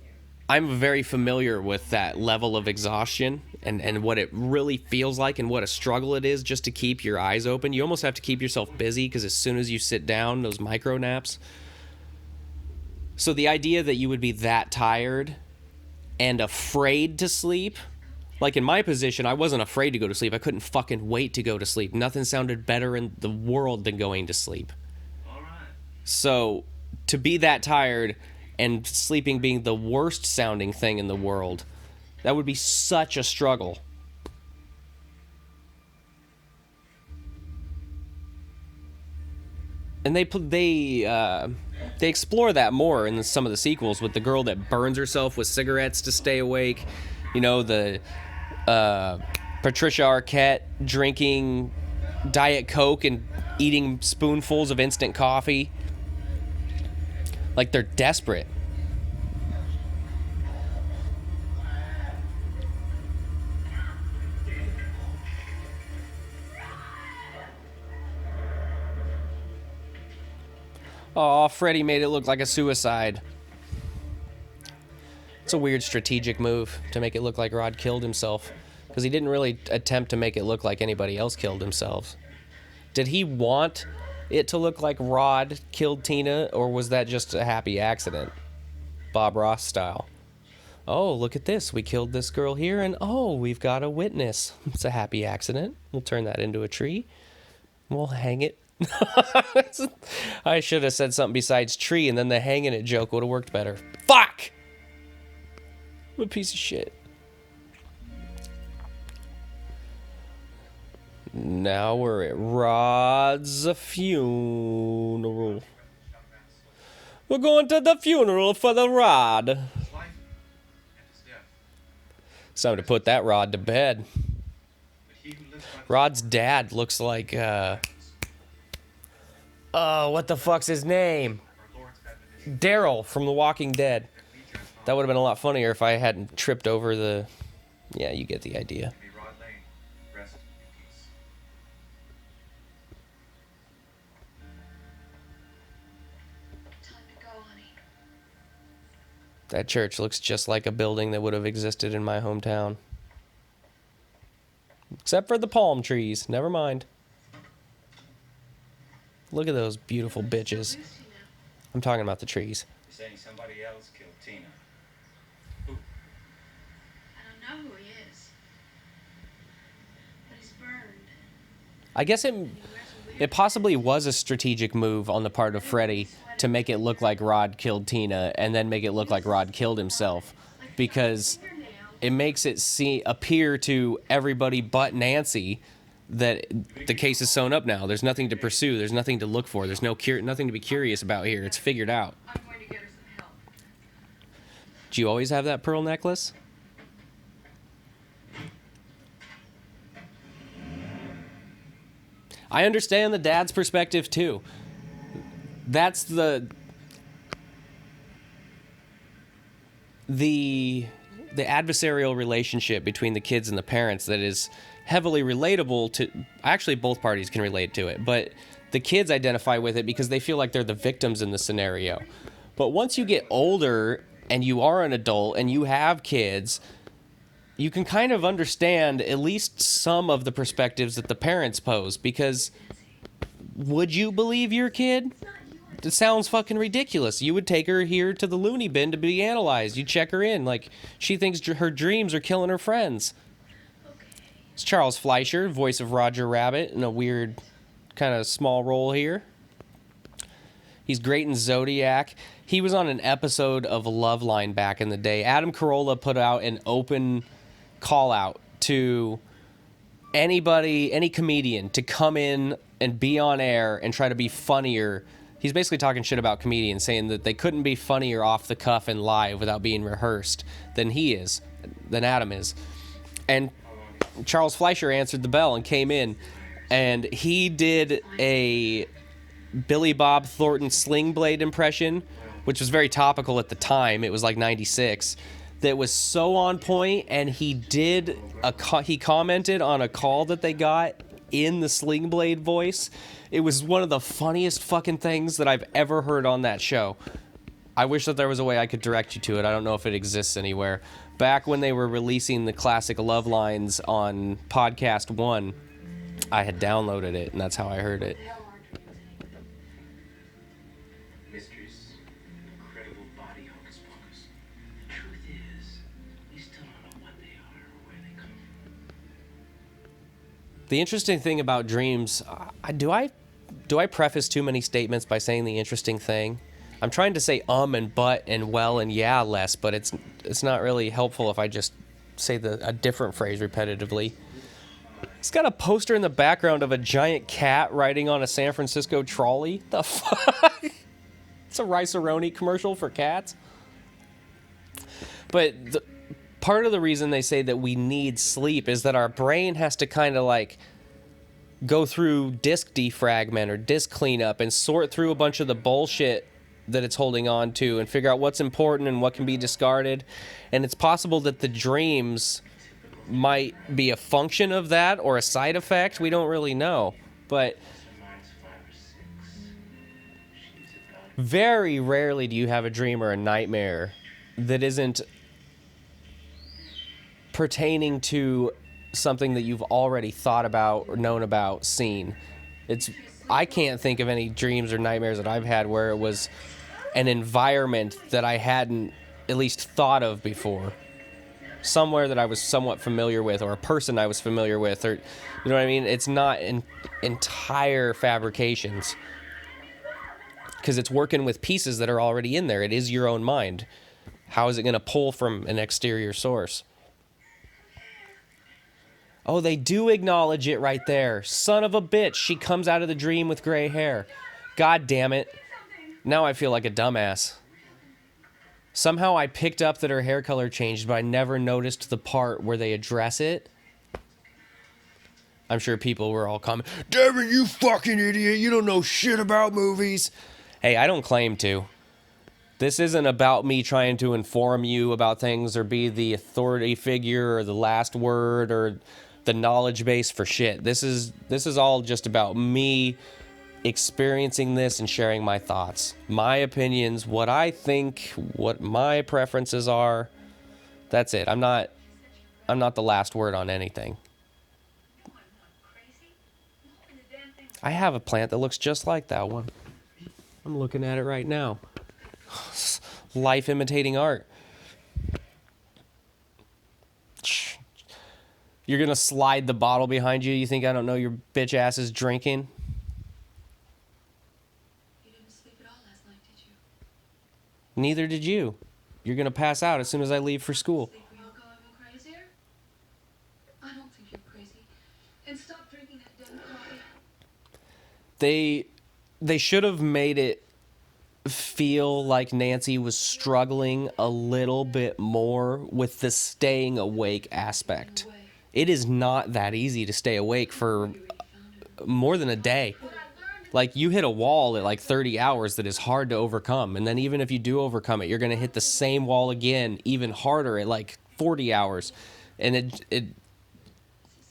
I'm very familiar with that level of exhaustion and what it really feels like and what a struggle it is just to keep your eyes open. You almost have to keep yourself busy because as soon as you sit down, those micro naps. So the idea that you would be that tired and afraid to sleep, like in my position, I wasn't afraid to go to sleep. I couldn't fucking wait to go to sleep. Nothing sounded better in the world than going to sleep. All right. So to be that tired and sleeping being the worst sounding thing in the world, that would be such a struggle. And they explore that more in some of the sequels with the girl that burns herself with cigarettes to stay awake. The Patricia Arquette drinking Diet Coke and eating spoonfuls of instant coffee. Like they're desperate. Aw, Freddy made it look like a suicide. It's a weird strategic move to make it look like Rod killed himself, because he didn't really attempt to make it look like anybody else killed themselves. Did he want it to look like Rod killed Tina, or was that just a happy accident? Bob Ross style. Oh, look at this. We killed this girl here, and oh, we've got a witness. It's a happy accident. We'll turn that into a tree. We'll hang it. I should have said something besides tree, and then the hanging it joke would have worked better. Fuck! What a piece of shit. Now we're at Rod's funeral. We're going to the funeral for the Rod. It's time to put that Rod to bed. Rod's dad looks like, oh, what the fuck's his name? Daryl from The Walking Dead. That would have been a lot funnier if I hadn't tripped over the... Yeah, you get the idea. Time to go, honey. That church looks just like a building that would have existed in my hometown. Except for the palm trees. Never mind. Look at those beautiful bitches. I'm talking about the trees. You're saying somebody else killed Tina. I don't know who he is. But he's burned. I guess it possibly was a strategic move on the part of Freddy to make it look like Rod killed Tina and then make it look like Rod killed himself, because it makes it appear to everybody but Nancy that the case is sewn up now. There's nothing to pursue. There's nothing to look for. There's nothing to be curious about here. It's figured out. I'm going to get her some help. Do you always have that pearl necklace? I understand the dad's perspective too. That's the adversarial relationship between the kids and the parents that is heavily relatable to... Actually, both parties can relate to it, but the kids identify with it because they feel like they're the victims in the scenario. But once you get older and you are an adult and you have kids, you can kind of understand at least some of the perspectives that the parents pose, because would you believe your kid? It sounds fucking ridiculous. You would take her here to the loony bin to be analyzed. You check her in. Like, she thinks her dreams are killing her friends. It's Charles Fleischer, voice of Roger Rabbit, in a weird kind of small role here. He's great in Zodiac. He was on an episode of Loveline back in the day. Adam Carolla put out an open call out to anybody, any comedian, to come in and be on air and try to be funnier. He's basically talking shit about comedians, saying that they couldn't be funnier off the cuff and live without being rehearsed than Adam is. And Charles Fleischer answered the bell and came in, and he did a Billy Bob Thornton Sling Blade impression, which was very topical at the time. It was like 96. That was so on point, and he commented on a call that they got in the Sling Blade voice. It was one of the funniest fucking things that I've ever heard on that show. I wish that there was a way I could direct you to it. I don't know if it exists anywhere. Back when they were releasing the classic Love Lines on Podcast One, I had downloaded it, and that's how I heard it. Mysteries. Incredible body hocus pocus. The truth is, we still don't know what they are or where they come from. The interesting thing about dreams, do I preface too many statements by saying the interesting thing? I'm trying to say and but and well and yeah less, but it's not really helpful if I just say a different phrase repetitively. It's got a poster in the background of a giant cat riding on a San Francisco trolley. The fuck? It's a Rice-A-Roni commercial for cats. But part of the reason they say that we need sleep is that our brain has to kind of like go through disk defragment or disk cleanup and sort through a bunch of the bullshit that it's holding on to and figure out what's important and what can be discarded. And it's possible that the dreams might be a function of that or a side effect. We don't really know. But Mine's 5 or 6. She's about Very rarely do you have a dream or a nightmare that isn't pertaining to something that you've already thought about or known about, seen. I can't think of any dreams or nightmares that I've had where it was an environment that I hadn't at least thought of before. Somewhere that I was somewhat familiar with, or a person I was familiar with, or you know what I mean? It's not entire fabrications, because it's working with pieces that are already in there. It is your own mind. How is it going to pull from an exterior source? Oh, they do acknowledge it right there. Son of a bitch, she comes out of the dream with gray hair. God damn it. Now I feel like a dumbass. Somehow I picked up that her hair color changed, but I never noticed the part where they address it. I'm sure people were all commenting, Devin, you fucking idiot, you don't know shit about movies. Hey, I don't claim to. This isn't about me trying to inform you about things or be the authority figure or the last word or the knowledge base for shit. This is all just about me experiencing this and sharing my thoughts, my opinions, what I think, what my preferences are. That's it. I'm not the last word on anything. I have a plant that looks just like that one. I'm looking at it right now. Life imitating art. You're gonna slide the bottle behind you. You think I don't know your bitch ass is drinking? Neither did you. You're going to pass out as soon as I leave for school. I'll go even crazier? I don't think you're crazy. And stop drinking that damn coffee. They should have made it feel like Nancy was struggling a little bit more with the staying awake aspect. It is not that easy to stay awake for more than a day. Like, you hit a wall at like 30 hours that is hard to overcome. And then even if you do overcome it, you're going to hit the same wall again, even harder at like 40 hours. And it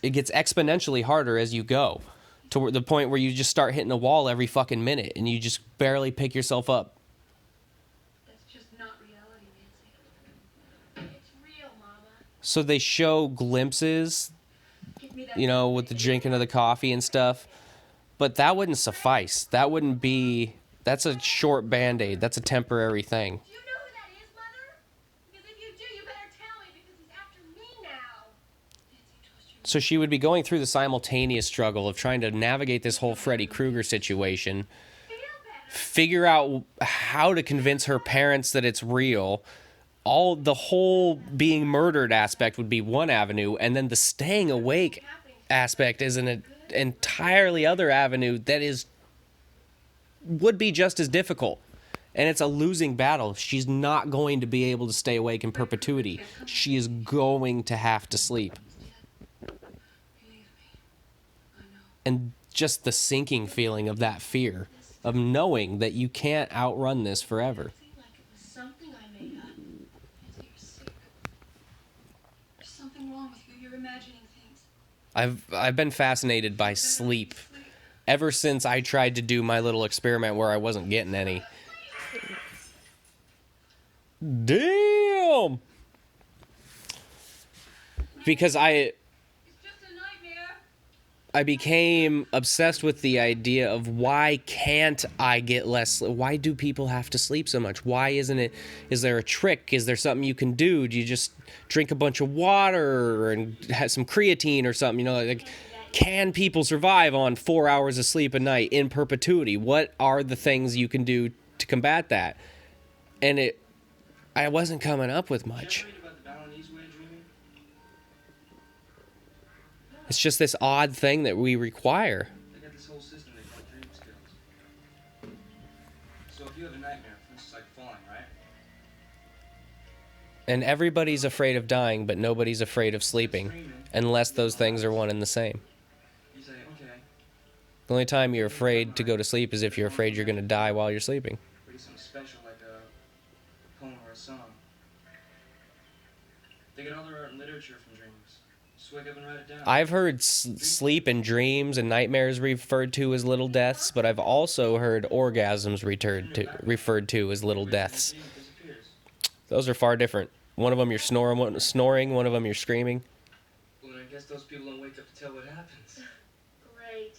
gets exponentially harder as you go to the point where you just start hitting a wall every fucking minute and you just barely pick yourself up. That's just not reality, Nancy. It's real, Mama. So they show glimpses, you know, with the drinking of the coffee and stuff. But that wouldn't suffice. That's a short Band-Aid. That's a temporary thing. Do you know who that is, Mother? Because if you do, you better tell me, because he's after me now. Nancy, trust your So she would be going through the simultaneous struggle of trying to navigate this whole Freddy Krueger situation, figure out how to convince her parents that it's real. The whole being murdered aspect would be one avenue, and then the staying awake aspect is an entirely other avenue that would be just as difficult. And it's a losing battle. She's not going to be able to stay awake in perpetuity. She is going to have to sleep. believe me. I know. And just the sinking feeling of that fear, of knowing that you can't outrun this forever. I feel like it was something I made up. Nancy, you're sick. There's something wrong with you. You're imagining things. I've been fascinated by sleep ever since I tried to do my little experiment where I wasn't getting any. Damn! Because It's just a nightmare. I became obsessed with the idea of why can't I get less? Why do people have to sleep so much? Why isn't it? Is there a trick? Is there something you can do? Do you just drink a bunch of water and have some creatine or something? You know, like, can people survive on 4 hours of sleep a night in perpetuity? What are the things you can do to combat that? And I wasn't coming up with much. It's just this odd thing that we require. They got this whole system they call dream skills. So if you have a nightmare, for instance, like falling, right? And everybody's afraid of dying, but nobody's afraid of sleeping, unless those things are one and the same. You say, okay, The only time you're afraid to go to sleep is if you're afraid you're going to die while you're sleeping. read something special like a poem or a song. They get all their art and literature from dreams. Just wake up and write it down. I've heard sleep and dreams and nightmares referred to as little deaths, but I've also heard orgasms referred to as little deaths. Those are far different. One of them you're snoring, one of them you're screaming. Well, then I guess those people don't wake up to tell what happens. Great.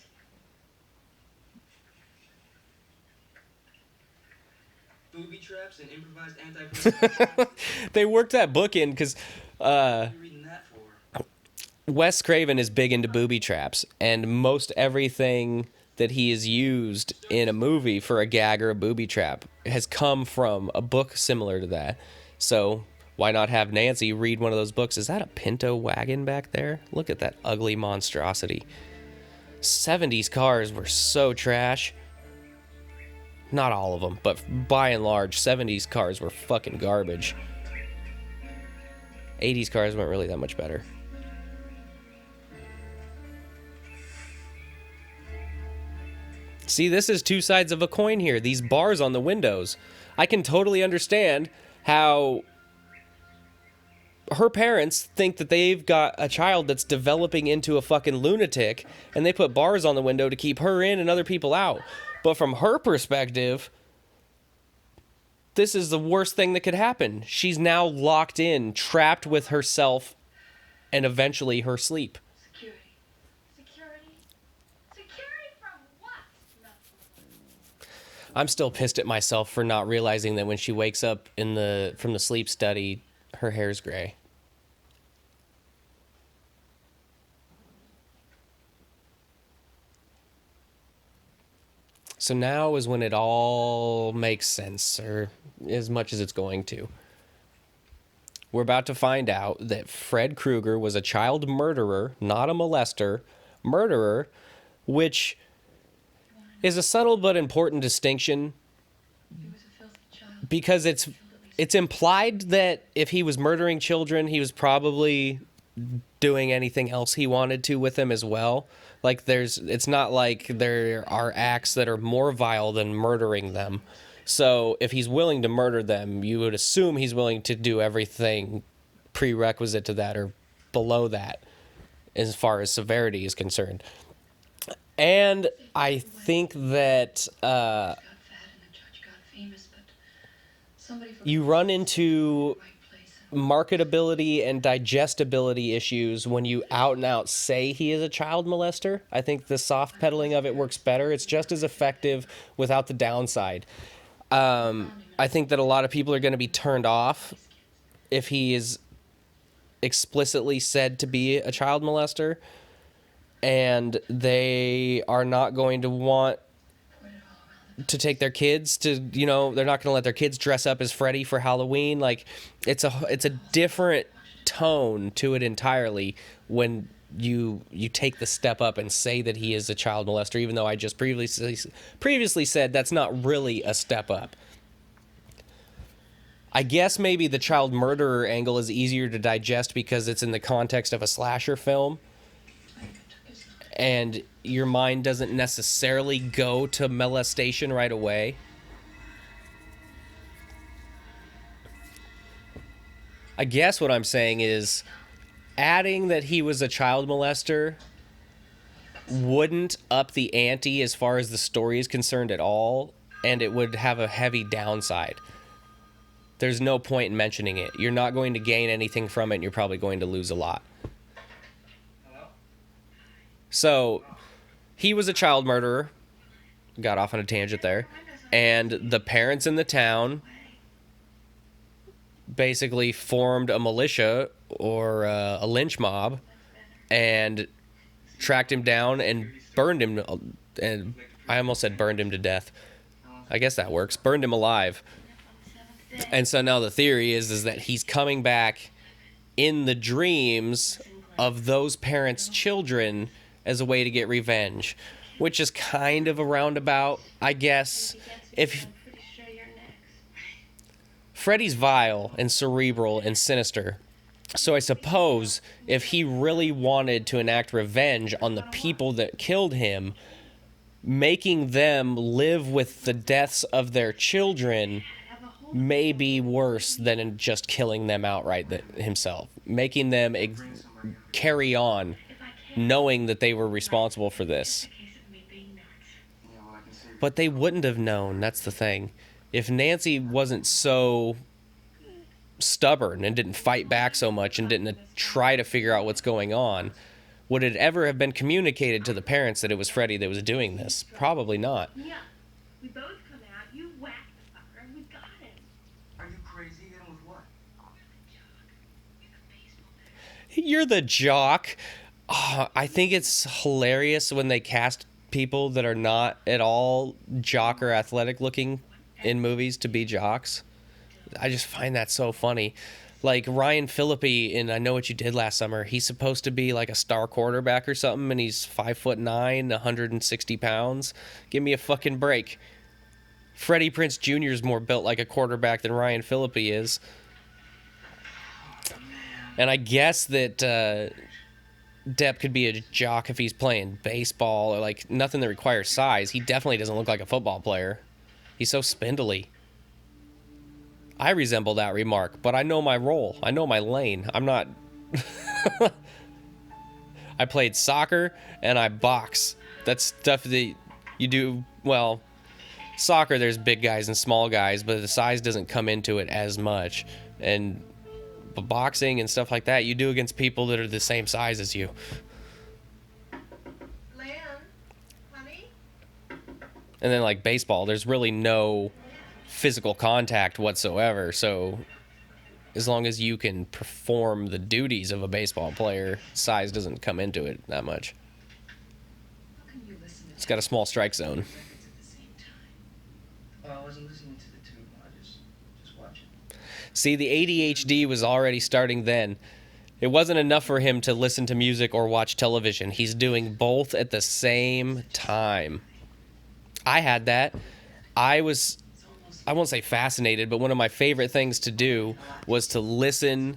Booby traps and improvised anti-personality. They worked that book in because What are you reading that for? Wes Craven is big into booby traps, and most everything that he has used in a movie for a gag or a booby trap has come from a book similar to that. So why not have Nancy read one of those books? Is that a Pinto wagon back there? Look at that ugly monstrosity. 70s cars were so trash. Not all of them, but by and large, 70s cars were fucking garbage. 80s cars weren't really that much better. See, this is two sides of a coin here. These bars on the windows. I can totally understand how her parents think that they've got a child that's developing into a fucking lunatic, and they put bars on the window to keep her in and other people out. But from her perspective, this is the worst thing that could happen. She's now locked in, trapped with herself, and eventually her sleep. Security. Security? Security from what? Nothing. I'm still pissed at myself for not realizing that when she wakes up from the sleep study, her hair's gray. So now is when it all makes sense, or as much as it's going to. We're about to find out that Fred Krueger was a child murderer, not a molester. Murderer, which is a subtle but important distinction, He was a filthy child. because it's implied that if he was murdering children, he was probably doing anything else he wanted to with them as well. Like it's not like there are acts that are more vile than murdering them. So if he's willing to murder them, you would assume he's willing to do everything prerequisite to that or below that as far as severity is concerned. And I think that Got fat and the judge got famous, but somebody you run into marketability and digestibility issues when you out and out say he is a child molester. I think the soft pedaling of it works better. It's just as effective without the downside. I think that a lot of people are going to be turned off if he is explicitly said to be a child molester, and they are not going to want to take their kids to, they're not going to let their kids dress up as Freddy for Halloween. Like, it's a different tone to it entirely when you take the step up and say that he is a child molester, even though I just previously said that's not really a step up. I guess maybe the child murderer angle is easier to digest because it's in the context of a slasher film, and your mind doesn't necessarily go to molestation right away. I guess what I'm saying is adding that he was a child molester wouldn't up the ante as far as the story is concerned at all, and it would have a heavy downside. There's no point in mentioning it. You're not going to gain anything from it, and you're probably going to lose a lot. Hello? So, he was a child murderer. Got off on a tangent there. And the parents in the town basically formed a militia or a lynch mob and tracked him down and burned him. And I almost said burned him to death. I guess that works. Burned him alive. And so now the theory is that he's coming back in the dreams of those parents' children as a way to get revenge, which is kind of a roundabout, I guess. If Freddy's vile and cerebral and sinister, so I suppose if he really wanted to enact revenge on the people that killed him, making them live with the deaths of their children may be worse than in just killing them outright himself, making them carry on knowing that they were responsible for this. Yeah, well, I can say. But they wouldn't have known, that's the thing. If Nancy wasn't so stubborn and didn't fight back so much and didn't try to figure out what's going on, would it ever have been communicated to the parents that it was Freddie that was doing this? Probably not. Yeah. We both come out, you whack the fucker, and we got him. Are you crazy? Hit him with what? You're the jock. Oh, I think it's hilarious when they cast people that are not at all jock or athletic looking in movies to be jocks. I just find that so funny. Like Ryan Phillippe in I Know What You Did Last Summer, he's supposed to be like a star quarterback or something, and he's 5'9", 160 pounds. Give me a fucking break. Freddie Prinze Jr. is more built like a quarterback than Ryan Phillippe is. And I guess that Depp could be a jock if he's playing baseball or like nothing that requires size. He definitely doesn't look like a football player. He's so spindly. I resemble that remark, but I know my role. I know my lane. I'm not... I played soccer and I box. That's stuff that you do... Well, soccer, there's big guys and small guys, but the size doesn't come into it as much. And boxing and stuff like that, you do against people that are the same size as you. Lan, honey? And then like baseball, there's really no physical contact whatsoever, so as long as you can perform the duties of a baseball player, size doesn't come into it that much. How can you listen to It's got a small strike zone. records at the same time? Well, I wasn't listening to the tube. I just watching. See, the ADHD was already starting then. It wasn't enough for him to listen to music or watch television. He's doing both at the same time. I had that. I won't say fascinated, but one of my favorite things to do was to listen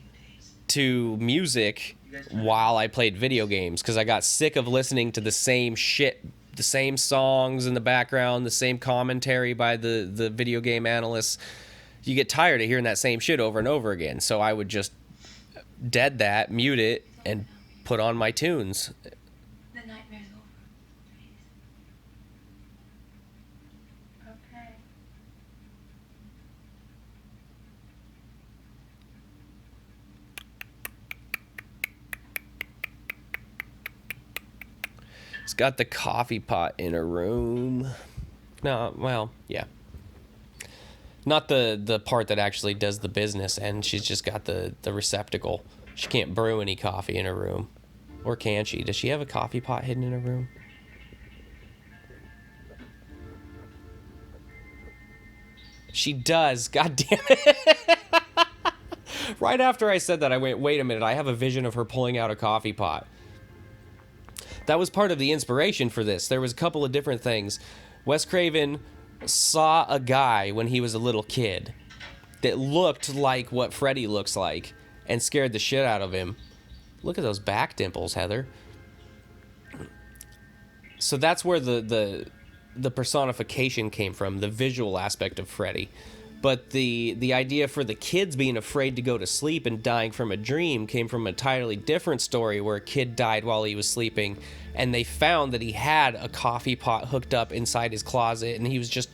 to music while I played video games, because I got sick of listening to the same shit, the same songs in the background, the same commentary by the video game analysts. You get tired of hearing that same shit over and over again, so I would just dead that, mute it, and put on my tunes. The nightmare's over. Please. Okay. It's got the coffee pot in her room. No, well, yeah. Not the part that actually does the business, and she's just got the receptacle. She can't brew any coffee in her room. Or can she? Does she have a coffee pot hidden in her room? She does. God damn it. Right after I said that, I went, wait a minute, I have a vision of her pulling out a coffee pot. That was part of the inspiration for this. There was a couple of different things. Wes Craven saw a guy when he was a little kid that looked like what Freddy looks like and scared the shit out of him. Look at those back dimples, Heather. So that's where the personification came from, the visual aspect of Freddy. But the idea for the kids being afraid to go to sleep and dying from a dream came from a entirely different story where a kid died while he was sleeping, and they found that he had a coffee pot hooked up inside his closet, and he was just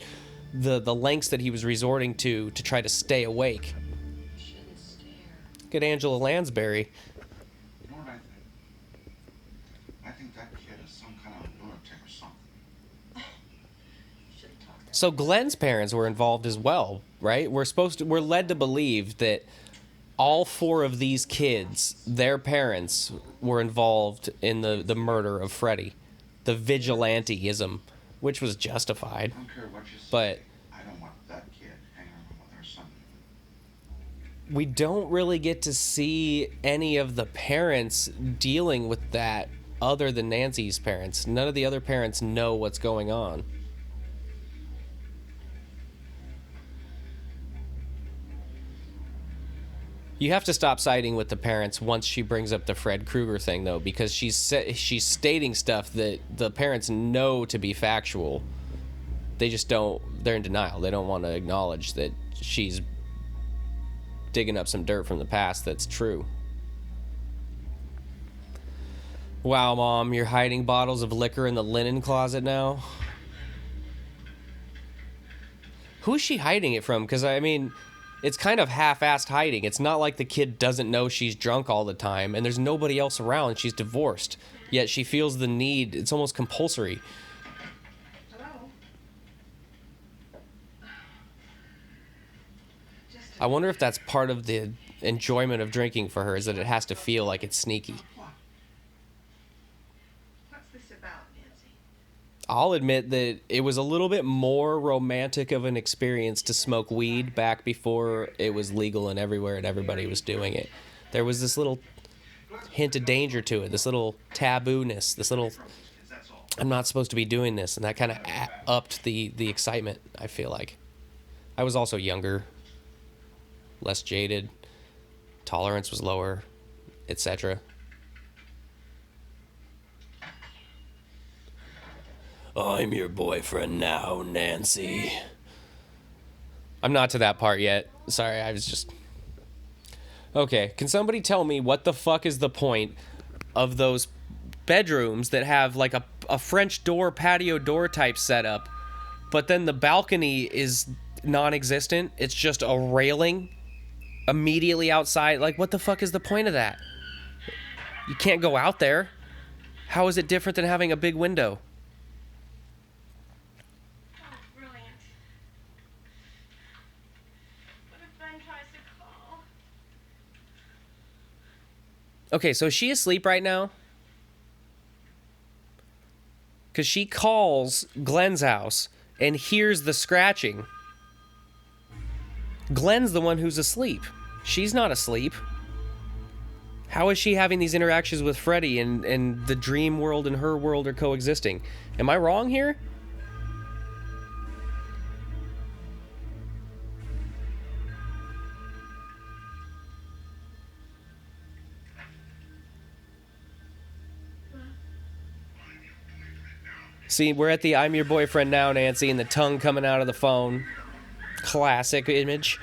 the lengths that he was resorting to try to stay awake. Shouldn't stare. Look at Angela Lansbury. You know what I think? I think that kid is some kind of lunatic or something. Shouldn't talk that. So Glenn's parents were involved as well, right? We're led to believe that all four of these kids, their parents, were involved in the murder of Freddy. The vigilanteism, which was justified. I don't care what you say. But I don't want that kid hanging around with our son. we don't really get to see any of the parents dealing with that other than Nancy's parents. None of the other parents know what's going on. You have to stop siding with the parents once she brings up the Fred Krueger thing, though, because she's stating stuff that the parents know to be factual. They just don't. They're in denial. They don't want to acknowledge that she's digging up some dirt from the past that's true. Wow, Mom, you're hiding bottles of liquor in the linen closet now? Who's she hiding it from? Because, I mean, it's kind of half-assed hiding. It's not like the kid doesn't know she's drunk all the time, and there's nobody else around. She's divorced. Yet she feels the need. It's almost compulsory. Hello? I wonder if that's part of the enjoyment of drinking for her, is that it has to feel like it's sneaky. What's this about, Nancy? I'll admit that it was a little bit more romantic of an experience to smoke weed back before it was legal and everywhere and everybody was doing it. There was this little hint of danger to it, this little taboo-ness, this little, I'm not supposed to be doing this, and that kind of upped the excitement, I feel like. I was also younger, less jaded, tolerance was lower, etc. I'm your boyfriend now, Nancy. I'm not to that part yet. Sorry, I was just... Okay, can somebody tell me what the fuck is the point of those bedrooms that have like a French door, patio door type setup, but then the balcony is non-existent? It's just a railing immediately outside. Like, what the fuck is the point of that? You can't go out there. How is it different than having a big window? Oh, brilliant. What if Ben tries to call? Okay, so is she asleep right now? Because she calls Glenn's house and hears the scratching. Glenn's the one who's asleep. She's not asleep. How is she having these interactions with Freddy and the dream world and her world are coexisting? Am I wrong here? See, we're at the I'm your boyfriend now, Nancy, and the tongue coming out of the phone. Classic image.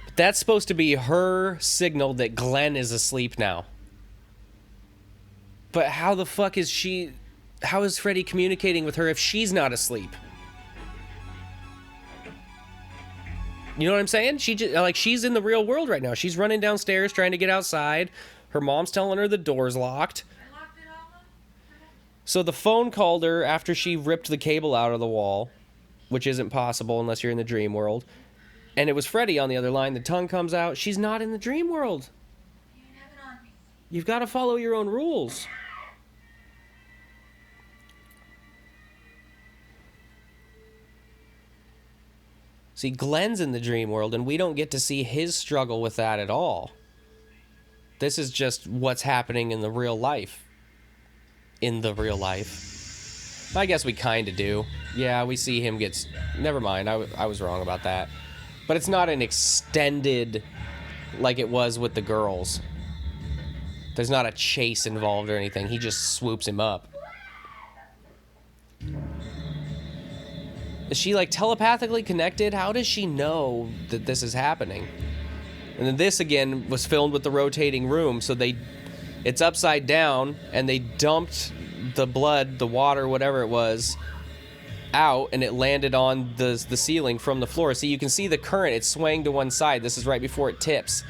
But that's supposed to be her signal that Glenn is asleep now. But how the fuck is she... How is Freddy communicating with her if she's not asleep? You know what I'm saying? She's in the real world right now. She's running downstairs trying to get outside. Her mom's telling her the door's locked. I locked it all up. So the phone called her after she ripped the cable out of the wall, which isn't possible unless you're in the dream world. And it was Freddy on the other line. The tongue comes out. She's not in the dream world. You have it on me. You've got to follow your own rules. See, Glenn's in the dream world, and we don't get to see his struggle with that at all. This is just what's happening in the real life. In the real life. I guess we kind of do. Yeah, we see him gets... Never mind, I was wrong about that. But it's not an extended... like it was with the girls. There's not a chase involved or anything. He just swoops him up. Is she, like, telepathically connected? How does she know that this is happening? And then this, again, was filmed with the rotating room, so it's upside down, and they dumped the blood, the water, whatever it was, out, and it landed on the ceiling from the floor. So you can see the current. It's swaying to one side. This is right before it tips.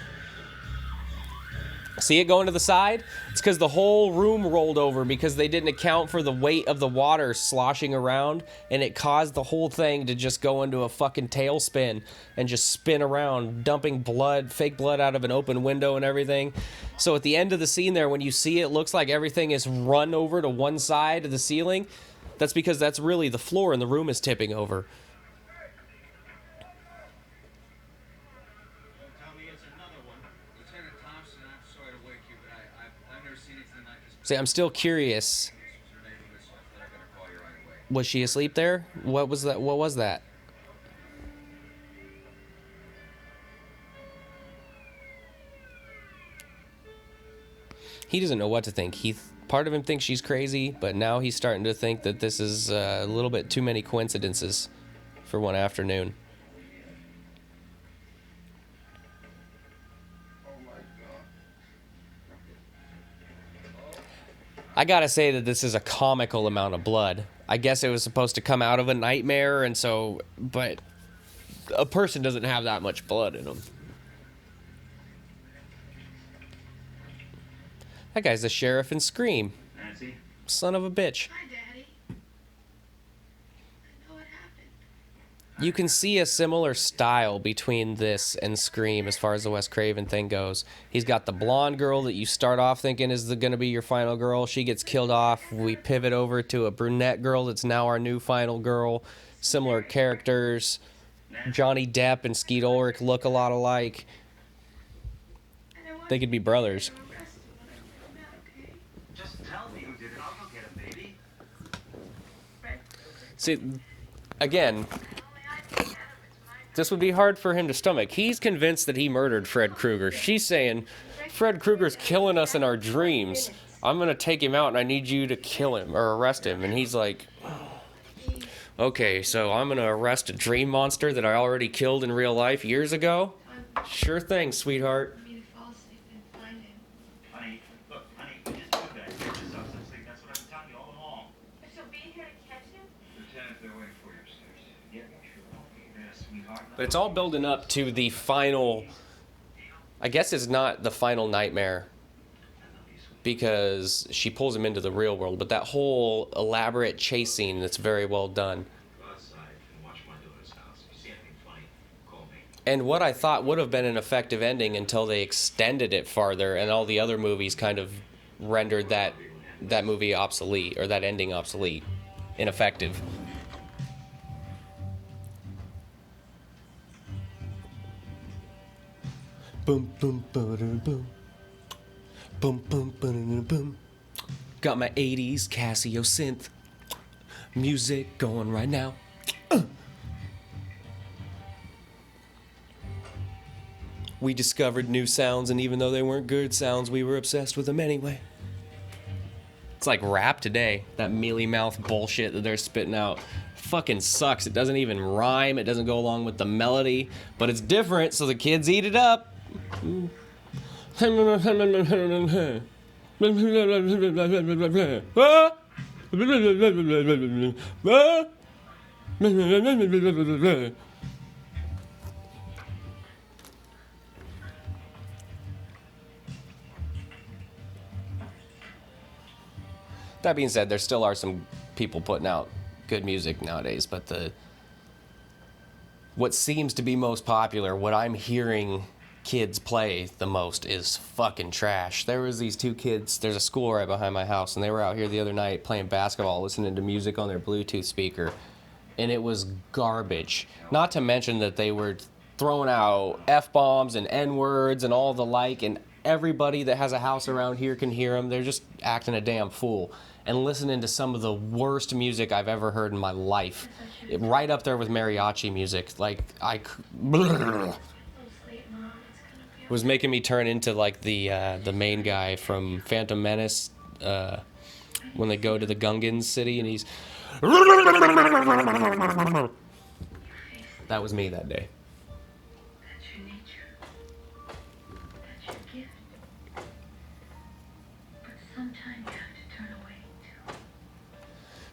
See it going to the side? It's because the whole room rolled over because they didn't account for the weight of the water sloshing around, and it caused the whole thing to just go into a fucking tailspin and just spin around, dumping blood, fake blood out of an open window and everything. So at the end of the scene there, when you see it looks like everything is run over to one side of the ceiling, that's because that's really the floor and the room is tipping over. See, I'm still curious. Was she asleep there? What was that? What was that? He doesn't know what to think. Part of him thinks she's crazy, but now he's starting to think that this is a little bit too many coincidences for one afternoon. I gotta say that this is a comical amount of blood. I guess it was supposed to come out of a nightmare, and so, but a person doesn't have that much blood in them. That guy's the sheriff in Scream. Nancy? Son of a bitch. Hi, Daddy. I know what happened. You can see a similar style between this and Scream as far as the Wes Craven thing goes. He's got the blonde girl that you start off thinking is going to be your final girl. She gets killed off. We pivot over to a brunette girl that's now our new final girl. Similar characters. Johnny Depp and Skeet Ulrich look a lot alike. They could be brothers. Just tell me who did it. I'll go get him, baby. See, again, this would be hard for him to stomach. He's convinced that he murdered Fred Krueger. She's saying, Fred Krueger's killing us in our dreams. I'm going to take him out and I need you to kill him or arrest him. And he's like, okay, so I'm going to arrest a dream monster that I already killed in real life years ago? Sure thing, sweetheart. For me to fall asleep and find him. Honey, look, honey, we just put that. Get yourself some sleep. That's what I've been telling you all along. But she'll be here to catch him? Lieutenant, they're waiting for you upstairs. Yeah, sure. Okay, there, sweetheart. But it's all building up to the final, I guess it's not the final nightmare because she pulls him into the real world, but that whole elaborate chase scene that's very well done. Go outside and watch my daughter's house. If you see anything funny, call me. And what I thought would have been an effective ending until they extended it farther and all the other movies kind of rendered that movie obsolete, or that ending obsolete, ineffective. Boom, boom, boom, boom. Boom, boom, boom, boom. Got my 80s Casio synth music going right now. We discovered new sounds, and even though they weren't good sounds, we were obsessed with them anyway. It's like rap today. That mealy mouth bullshit that they're spitting out fucking sucks. It doesn't even rhyme. It doesn't go along with the melody, but it's different, so the kids eat it up. That being said, there still are some people putting out good music nowadays, but what seems to be most popular, what I'm hearing kids play the most, is fucking trash. There was these two kids, there's a school right behind my house, and they were out here the other night playing basketball, listening to music on their Bluetooth speaker, and it was garbage. Not to mention that they were throwing out F-bombs and N-words and all the like, and everybody that has a house around here can hear them. They're just acting a damn fool and listening to some of the worst music I've ever heard in my life. Right up there with mariachi music. Like, was making me turn into like the main guy from Phantom Menace when they go to the Gungan city and he's that was me that day. That's your nature. That's your gift. But sometimes you have to turn away, too.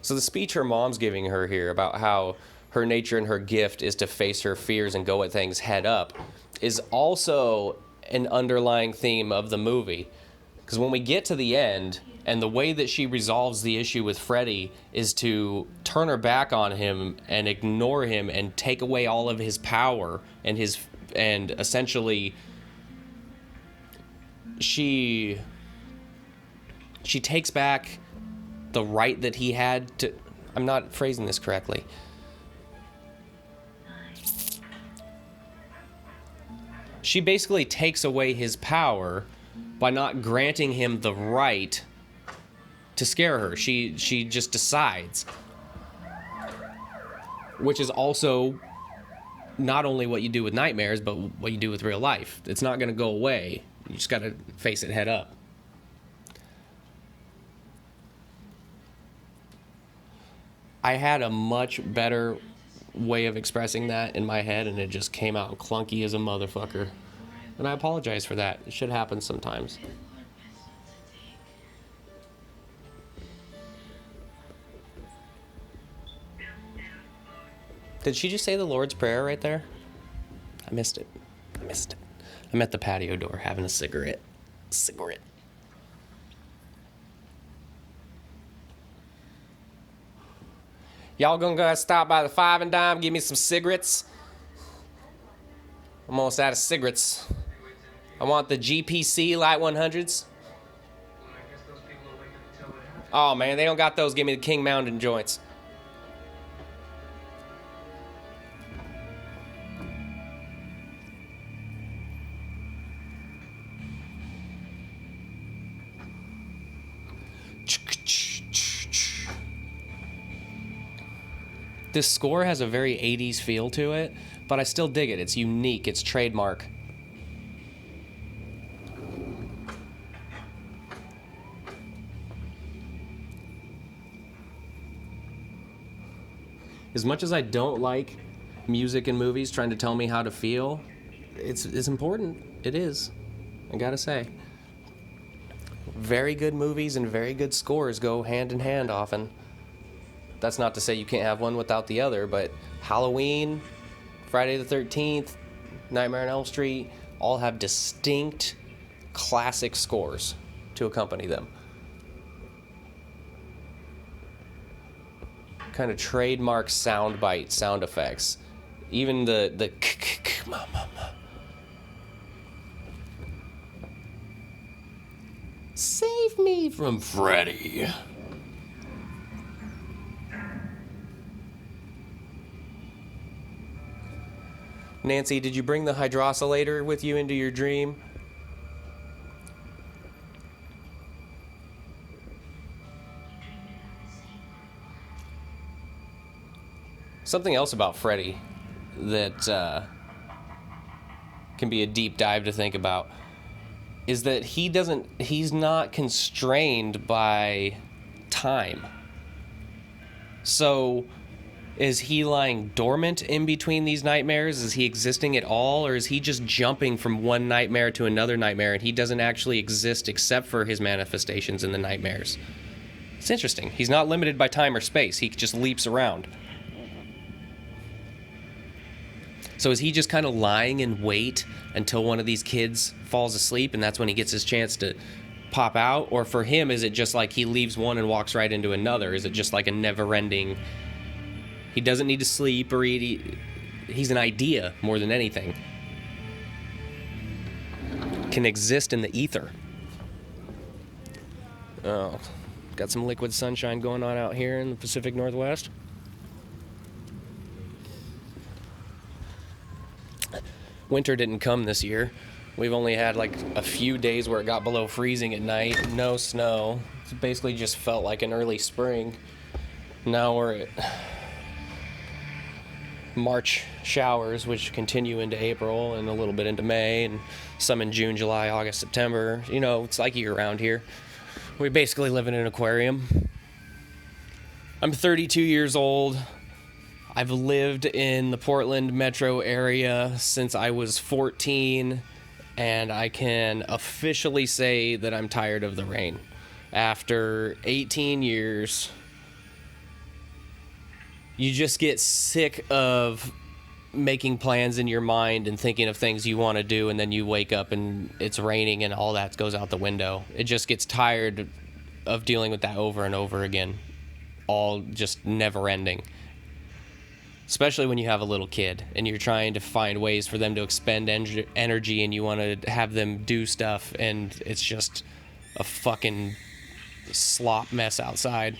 So the speech her mom's giving her here about how her nature and her gift is to face her fears and go at things head up is also an underlying theme of the movie. Because when we get to the end, and the way that she resolves the issue with Freddy is to turn her back on him and ignore him and take away all of his power and essentially she takes back the right that he had to, I'm not phrasing this correctly. She basically takes away his power by not granting him the right to scare her. She just decides. Which is also not only what you do with nightmares, but what you do with real life. It's not going to go away. You just got to face it head up. I had a much better way of expressing that in my head, and it just came out clunky as a motherfucker. And I apologize for that. It should happen sometimes. Did she just say the Lord's Prayer right there? I missed it. I'm at the patio door having a cigarette. Y'all gonna go stop by the Five and Dime, give me some cigarettes? I'm almost out of cigarettes. I want the GPC Light 100s. Well, I guess those people will wake up and tell what happened. Oh man, they don't got those. Give me the King Mountain joints. This score has a very 80s feel to it, but I still dig it. It's unique. It's trademark. As much as I don't like music in movies trying to tell me how to feel, it's important. It is. I gotta say. Very good movies and very good scores go hand in hand often. That's not to say you can't have one without the other, but Halloween, Friday the 13th, Nightmare on Elm Street, all have distinct classic scores to accompany them. Kind of trademark soundbite sound effects. Even the Save me from Freddy. Nancy, did you bring the hydrosylator with you into your dream? Something else about Freddy that can be a deep dive to think about is that he's not constrained by time. So, is he lying dormant in between these nightmares? Is he existing at all? Or is he just jumping from one nightmare to another nightmare and he doesn't actually exist except for his manifestations in the nightmares? It's interesting. He's not limited by time or space. He just leaps around. So is he just kind of lying in wait until one of these kids falls asleep and that's when he gets his chance to pop out? Or for him, is it just like he leaves one and walks right into another? Is it just like a never-ending... He doesn't need to sleep or eat. He's an idea more than anything. Can exist in the ether. Oh, got some liquid sunshine going on out here in the Pacific Northwest. Winter didn't come this year. We've only had like a few days where it got below freezing at night. No snow. It basically just felt like an early spring. Now we're at March showers, which continue into April and a little bit into May, and some in June, July, August, September. You know, it's like year-round here. We basically live in an aquarium. I'm 32 years old. I've lived in the Portland metro area since I was 14, and I can officially say that I'm tired of the rain. After 18 years, you just get sick of making plans in your mind and thinking of things you want to do, and then you wake up and it's raining and all that goes out the window. It just gets tired of dealing with that over and over again. All just never ending. Especially when you have a little kid and you're trying to find ways for them to expend energy and you want to have them do stuff, and it's just a fucking slop mess outside.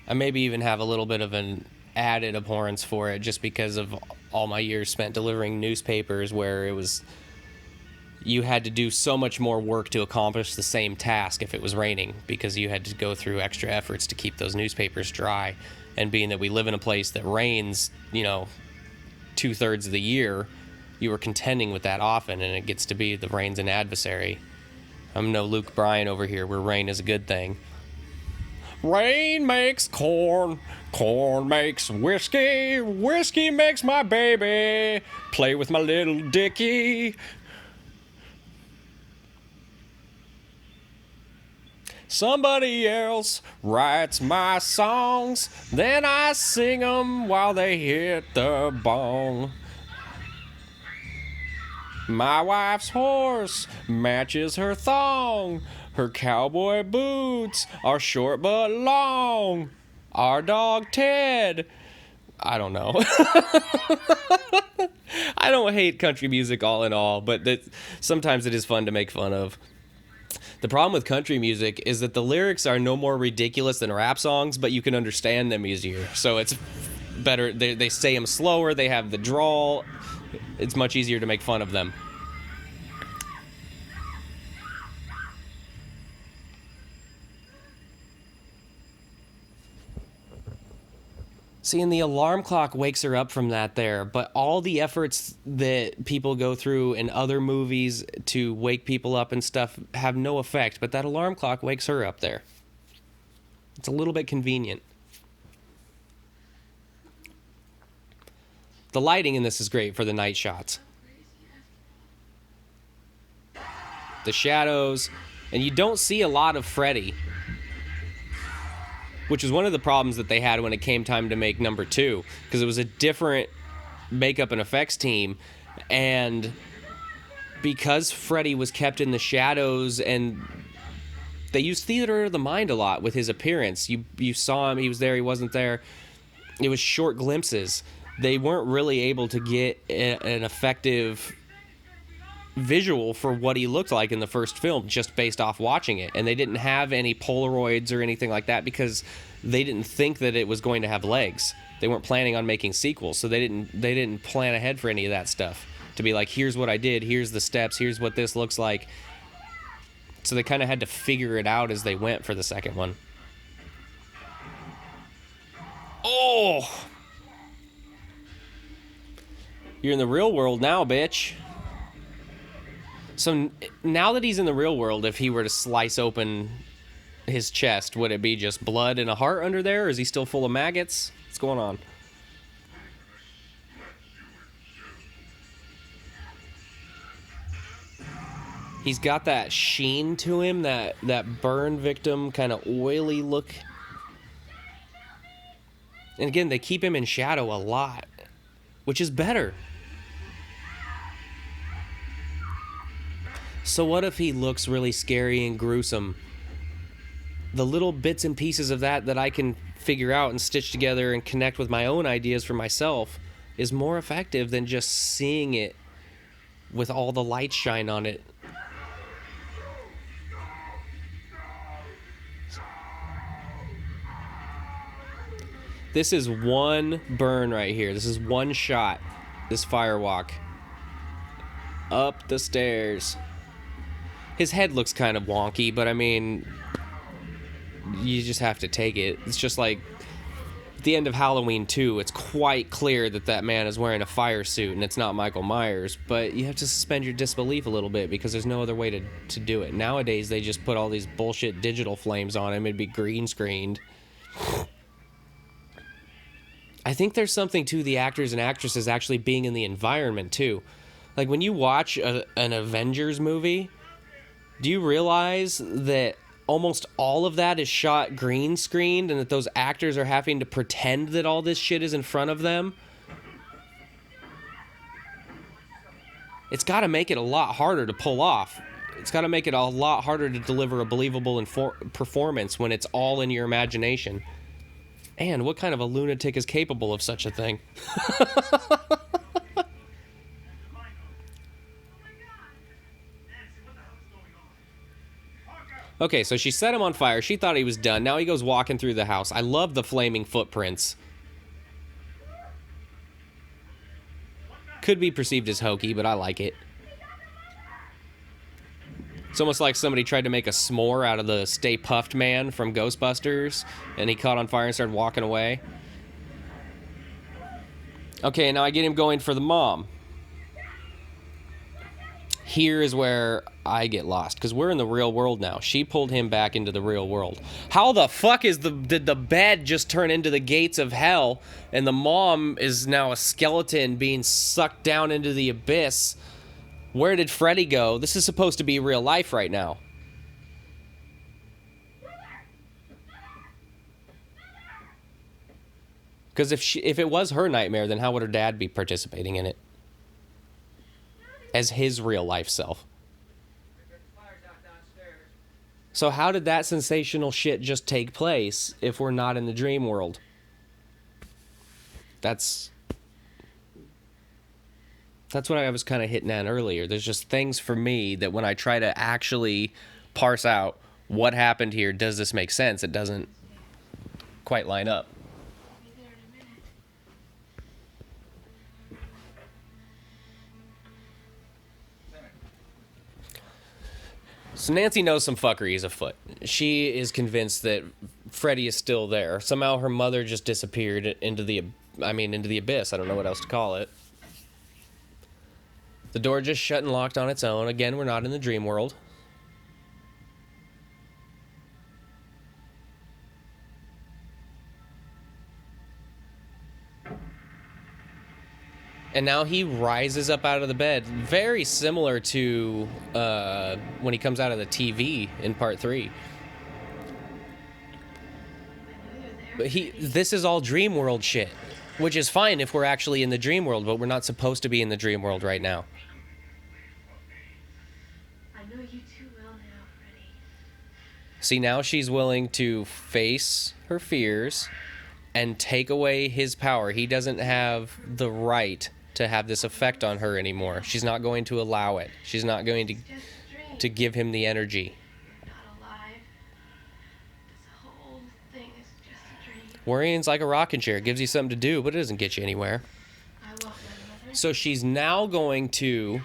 I maybe even have a little bit of an added abhorrence for it just because of all my years spent delivering newspapers, where it was... you had to do so much more work to accomplish the same task if it was raining, because you had to go through extra efforts to keep those newspapers dry. And being that we live in a place that rains, 2/3 of the year, you were contending with that often, and it gets to be the rain's an adversary. I'm no Luke Bryan over here, where rain is a good thing. Rain makes corn, corn makes whiskey, whiskey makes my baby play with my little dickie. Somebody else writes my songs, then I sing 'em while they hit the bong. My wife's horse matches her thong. Her cowboy boots are short but long. Our dog Ted. I don't know. I don't hate country music all in all, but sometimes it is fun to make fun of. The problem with country music is that the lyrics are no more ridiculous than rap songs, but you can understand them easier. So it's better. They say them slower. They have the drawl. It's much easier to make fun of them. See, and the alarm clock wakes her up from that there, but all the efforts that people go through in other movies to wake people up and stuff have no effect, but that alarm clock wakes her up there. It's a little bit convenient. The lighting in this is great for the night shots. The shadows, and you don't see a lot of Freddy, which is one of the problems that they had when it came time to make number 2, because it was a different makeup and effects team, and because Freddy was kept in the shadows, and they used theater of the mind a lot with his appearance. You saw him, he was there, he wasn't there. It was short glimpses. They weren't really able to get an effective visual for what he looked like in the first film just based off watching it, and they didn't have any Polaroids or anything like that because they didn't think that it was going to have legs. They weren't planning on making sequels, so they didn't plan ahead for any of that stuff to be like, here's what I did, here's the steps, here's what this looks like. So they kind of had to figure it out as they went for the second one. Oh, you're in the real world now, bitch. So now that he's in the real world, if he were to slice open his chest, would it be just blood and a heart under there, or is he still full of maggots? What's going on? He's got that sheen to him, that burn victim kind of oily look. And again, they keep him in shadow a lot, which is better. So what if he looks really scary and gruesome? The little bits and pieces of that I can figure out and stitch together and connect with my own ideas for myself is more effective than just seeing it with all the light shine on it. This is one burn right here. This is one shot. This firewalk. Up the stairs. His head looks kind of wonky, but I mean, you just have to take it. It's just like at the end of Halloween 2, it's quite clear that that man is wearing a fire suit and it's not Michael Myers, but you have to suspend your disbelief a little bit because there's no other way to do it. Nowadays, they just put all these bullshit digital flames on him. It'd be green screened. I think there's something to the actors and actresses actually being in the environment, too. Like, when you watch an Avengers movie, do you realize that almost all of that is shot green screened and that those actors are having to pretend that all this shit is in front of them? It's got to make it a lot harder to pull off. It's got to make it a lot harder to deliver a believable performance when it's all in your imagination. And what kind of a lunatic is capable of such a thing? Okay, so she set him on fire. She thought he was done. Now he goes walking through the house. I love the flaming footprints. Could be perceived as hokey, but I like it. It's almost like somebody tried to make a s'more out of the Stay Puft Man from Ghostbusters, and he caught on fire and started walking away. Okay, now I get him going for the mom. Here is where I get lost, because we're in the real world now. She pulled him back into the real world. How the fuck did the bed just turn into the gates of hell, and the mom is now a skeleton being sucked down into the abyss? Where did Freddy go? This is supposed to be real life right now. Because if it was her nightmare, then how would her dad be participating in it as his real life self? So how did that sensational shit just take place if we're not in the dream world? That's what I was kind of hitting at earlier. There's just things for me that when I try to actually parse out what happened here, does this make sense? It doesn't quite line up. Be there in a minute. So Nancy knows some fuckery is afoot. She is convinced that Freddy is still there. Somehow her mother just disappeared into the abyss. I don't know what else to call it. The door just shut and locked on its own. Again, we're not in the dream world. And now he rises up out of the bed. Very similar to when he comes out of the TV in part 3. But this is all dream world shit. Which is fine if we're actually in the dream world, but we're not supposed to be in the dream world right now. I know you too well now, Freddy. See, now she's willing to face her fears and take away his power. He doesn't have the right to have this effect on her anymore. She's not going to allow it. She's not going It's just a dream. to give him the energy. You're not alive. This whole thing is just a dream. Worrying's like a rocking chair. It gives you something to do, but it doesn't get you anywhere. I won't let mother. So she's now going to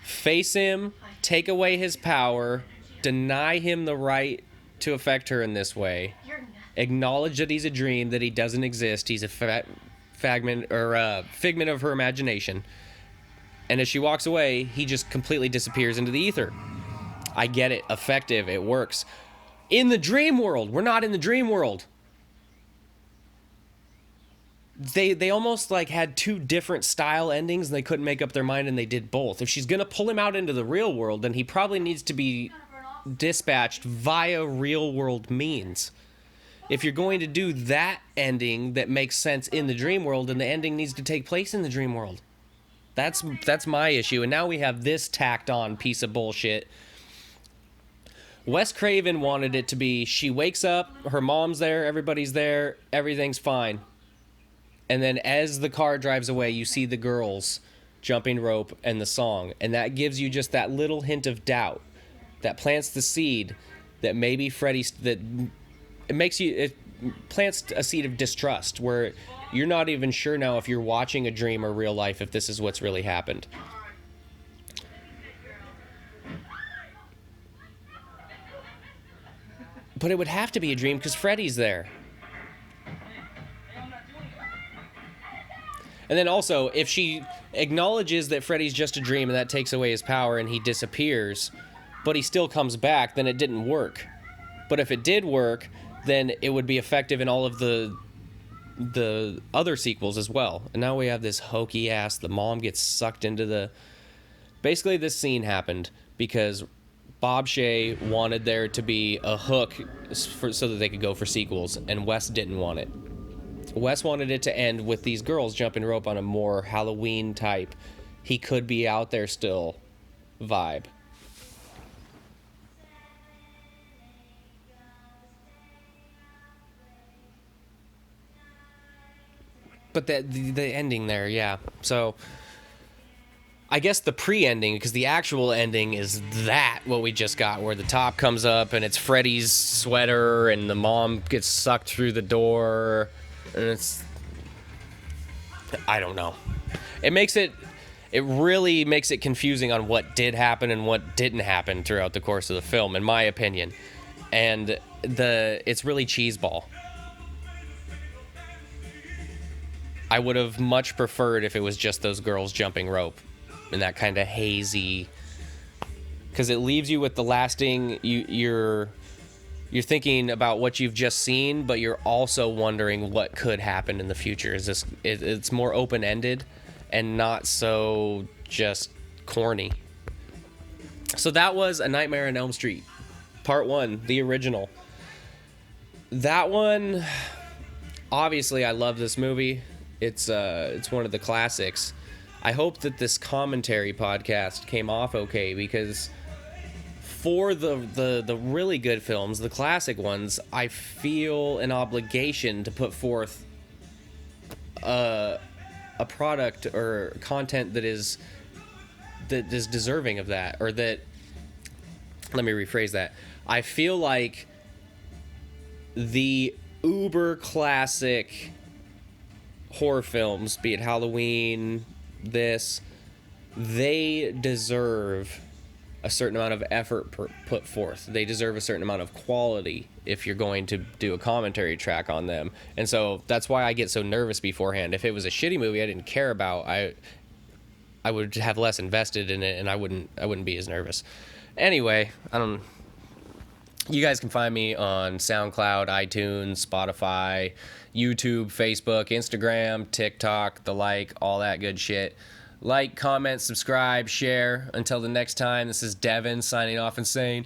face him, take away his power, deny him the right to affect her in this way, You're nothing. acknowledge that he's a dream, that he doesn't exist, he's a figment of her imagination. And as she walks away, he just completely disappears into the ether. I get it. Effective. It works. In the dream world. We're not in the dream world. They almost like had two different style endings and they couldn't make up their mind and they did both. If she's going to pull him out into the real world, then he probably needs to be dispatched via real world means. If you're going to do that ending that makes sense in the dream world, then the ending needs to take place in the dream world. That's my issue. And now we have this tacked on piece of bullshit. Wes Craven wanted it to be, she wakes up, her mom's there, everybody's there, everything's fine. And then as the car drives away, you see the girls jumping rope and the song. And that gives you just that little hint of doubt. That plants the seed that maybe it plants a seed of distrust where you're not even sure now if you're watching a dream or real life, if this is what's really happened. But it would have to be a dream because Freddy's there. And then also, if she acknowledges that Freddy's just a dream and that takes away his power and he disappears, but he still comes back, then it didn't work. But if it did work, then it would be effective in all of the other sequels as well. And now we have this hokey ass, the mom gets sucked into the... Basically, this scene happened because Bob Shea wanted there to be a hook so that they could go for sequels, and Wes didn't want it. Wes wanted it to end with these girls jumping rope on a more Halloween type, he could be out there still vibe. But the ending there, yeah. So I guess the pre-ending, because the actual ending is what we just got, where the top comes up and it's Freddy's sweater and the mom gets sucked through the door, and it's... I don't know. It really makes it confusing on what did happen and what didn't happen throughout the course of the film, in my opinion. And it's really cheeseball. I would have much preferred if it was just those girls jumping rope and that kind of hazy, because it leaves you with the lasting, you're thinking about what you've just seen, but you're also wondering what could happen in the future. It's more open-ended and not so just corny. So that was A Nightmare on Elm Street, Part 1, the original. That one, obviously I love this movie. It's one of the classics. I hope that this commentary podcast came off okay, because for the really good films, the classic ones, I feel an obligation to put forth a product or content that is deserving of that, or that, let me rephrase that. I feel like the uber classic horror films, be it Halloween, they deserve a certain amount of effort put forth. They deserve a certain amount of quality if you're going to do a commentary track on them. And so that's why I get so nervous beforehand. If it was a shitty movie I didn't care about, I would have less invested in it, and I wouldn't be as nervous. Anyway, you guys can find me on SoundCloud, iTunes, Spotify, YouTube, Facebook, Instagram, TikTok, the like, all that good shit. Like, comment, subscribe, share. Until the next time, this is Devin signing off and saying...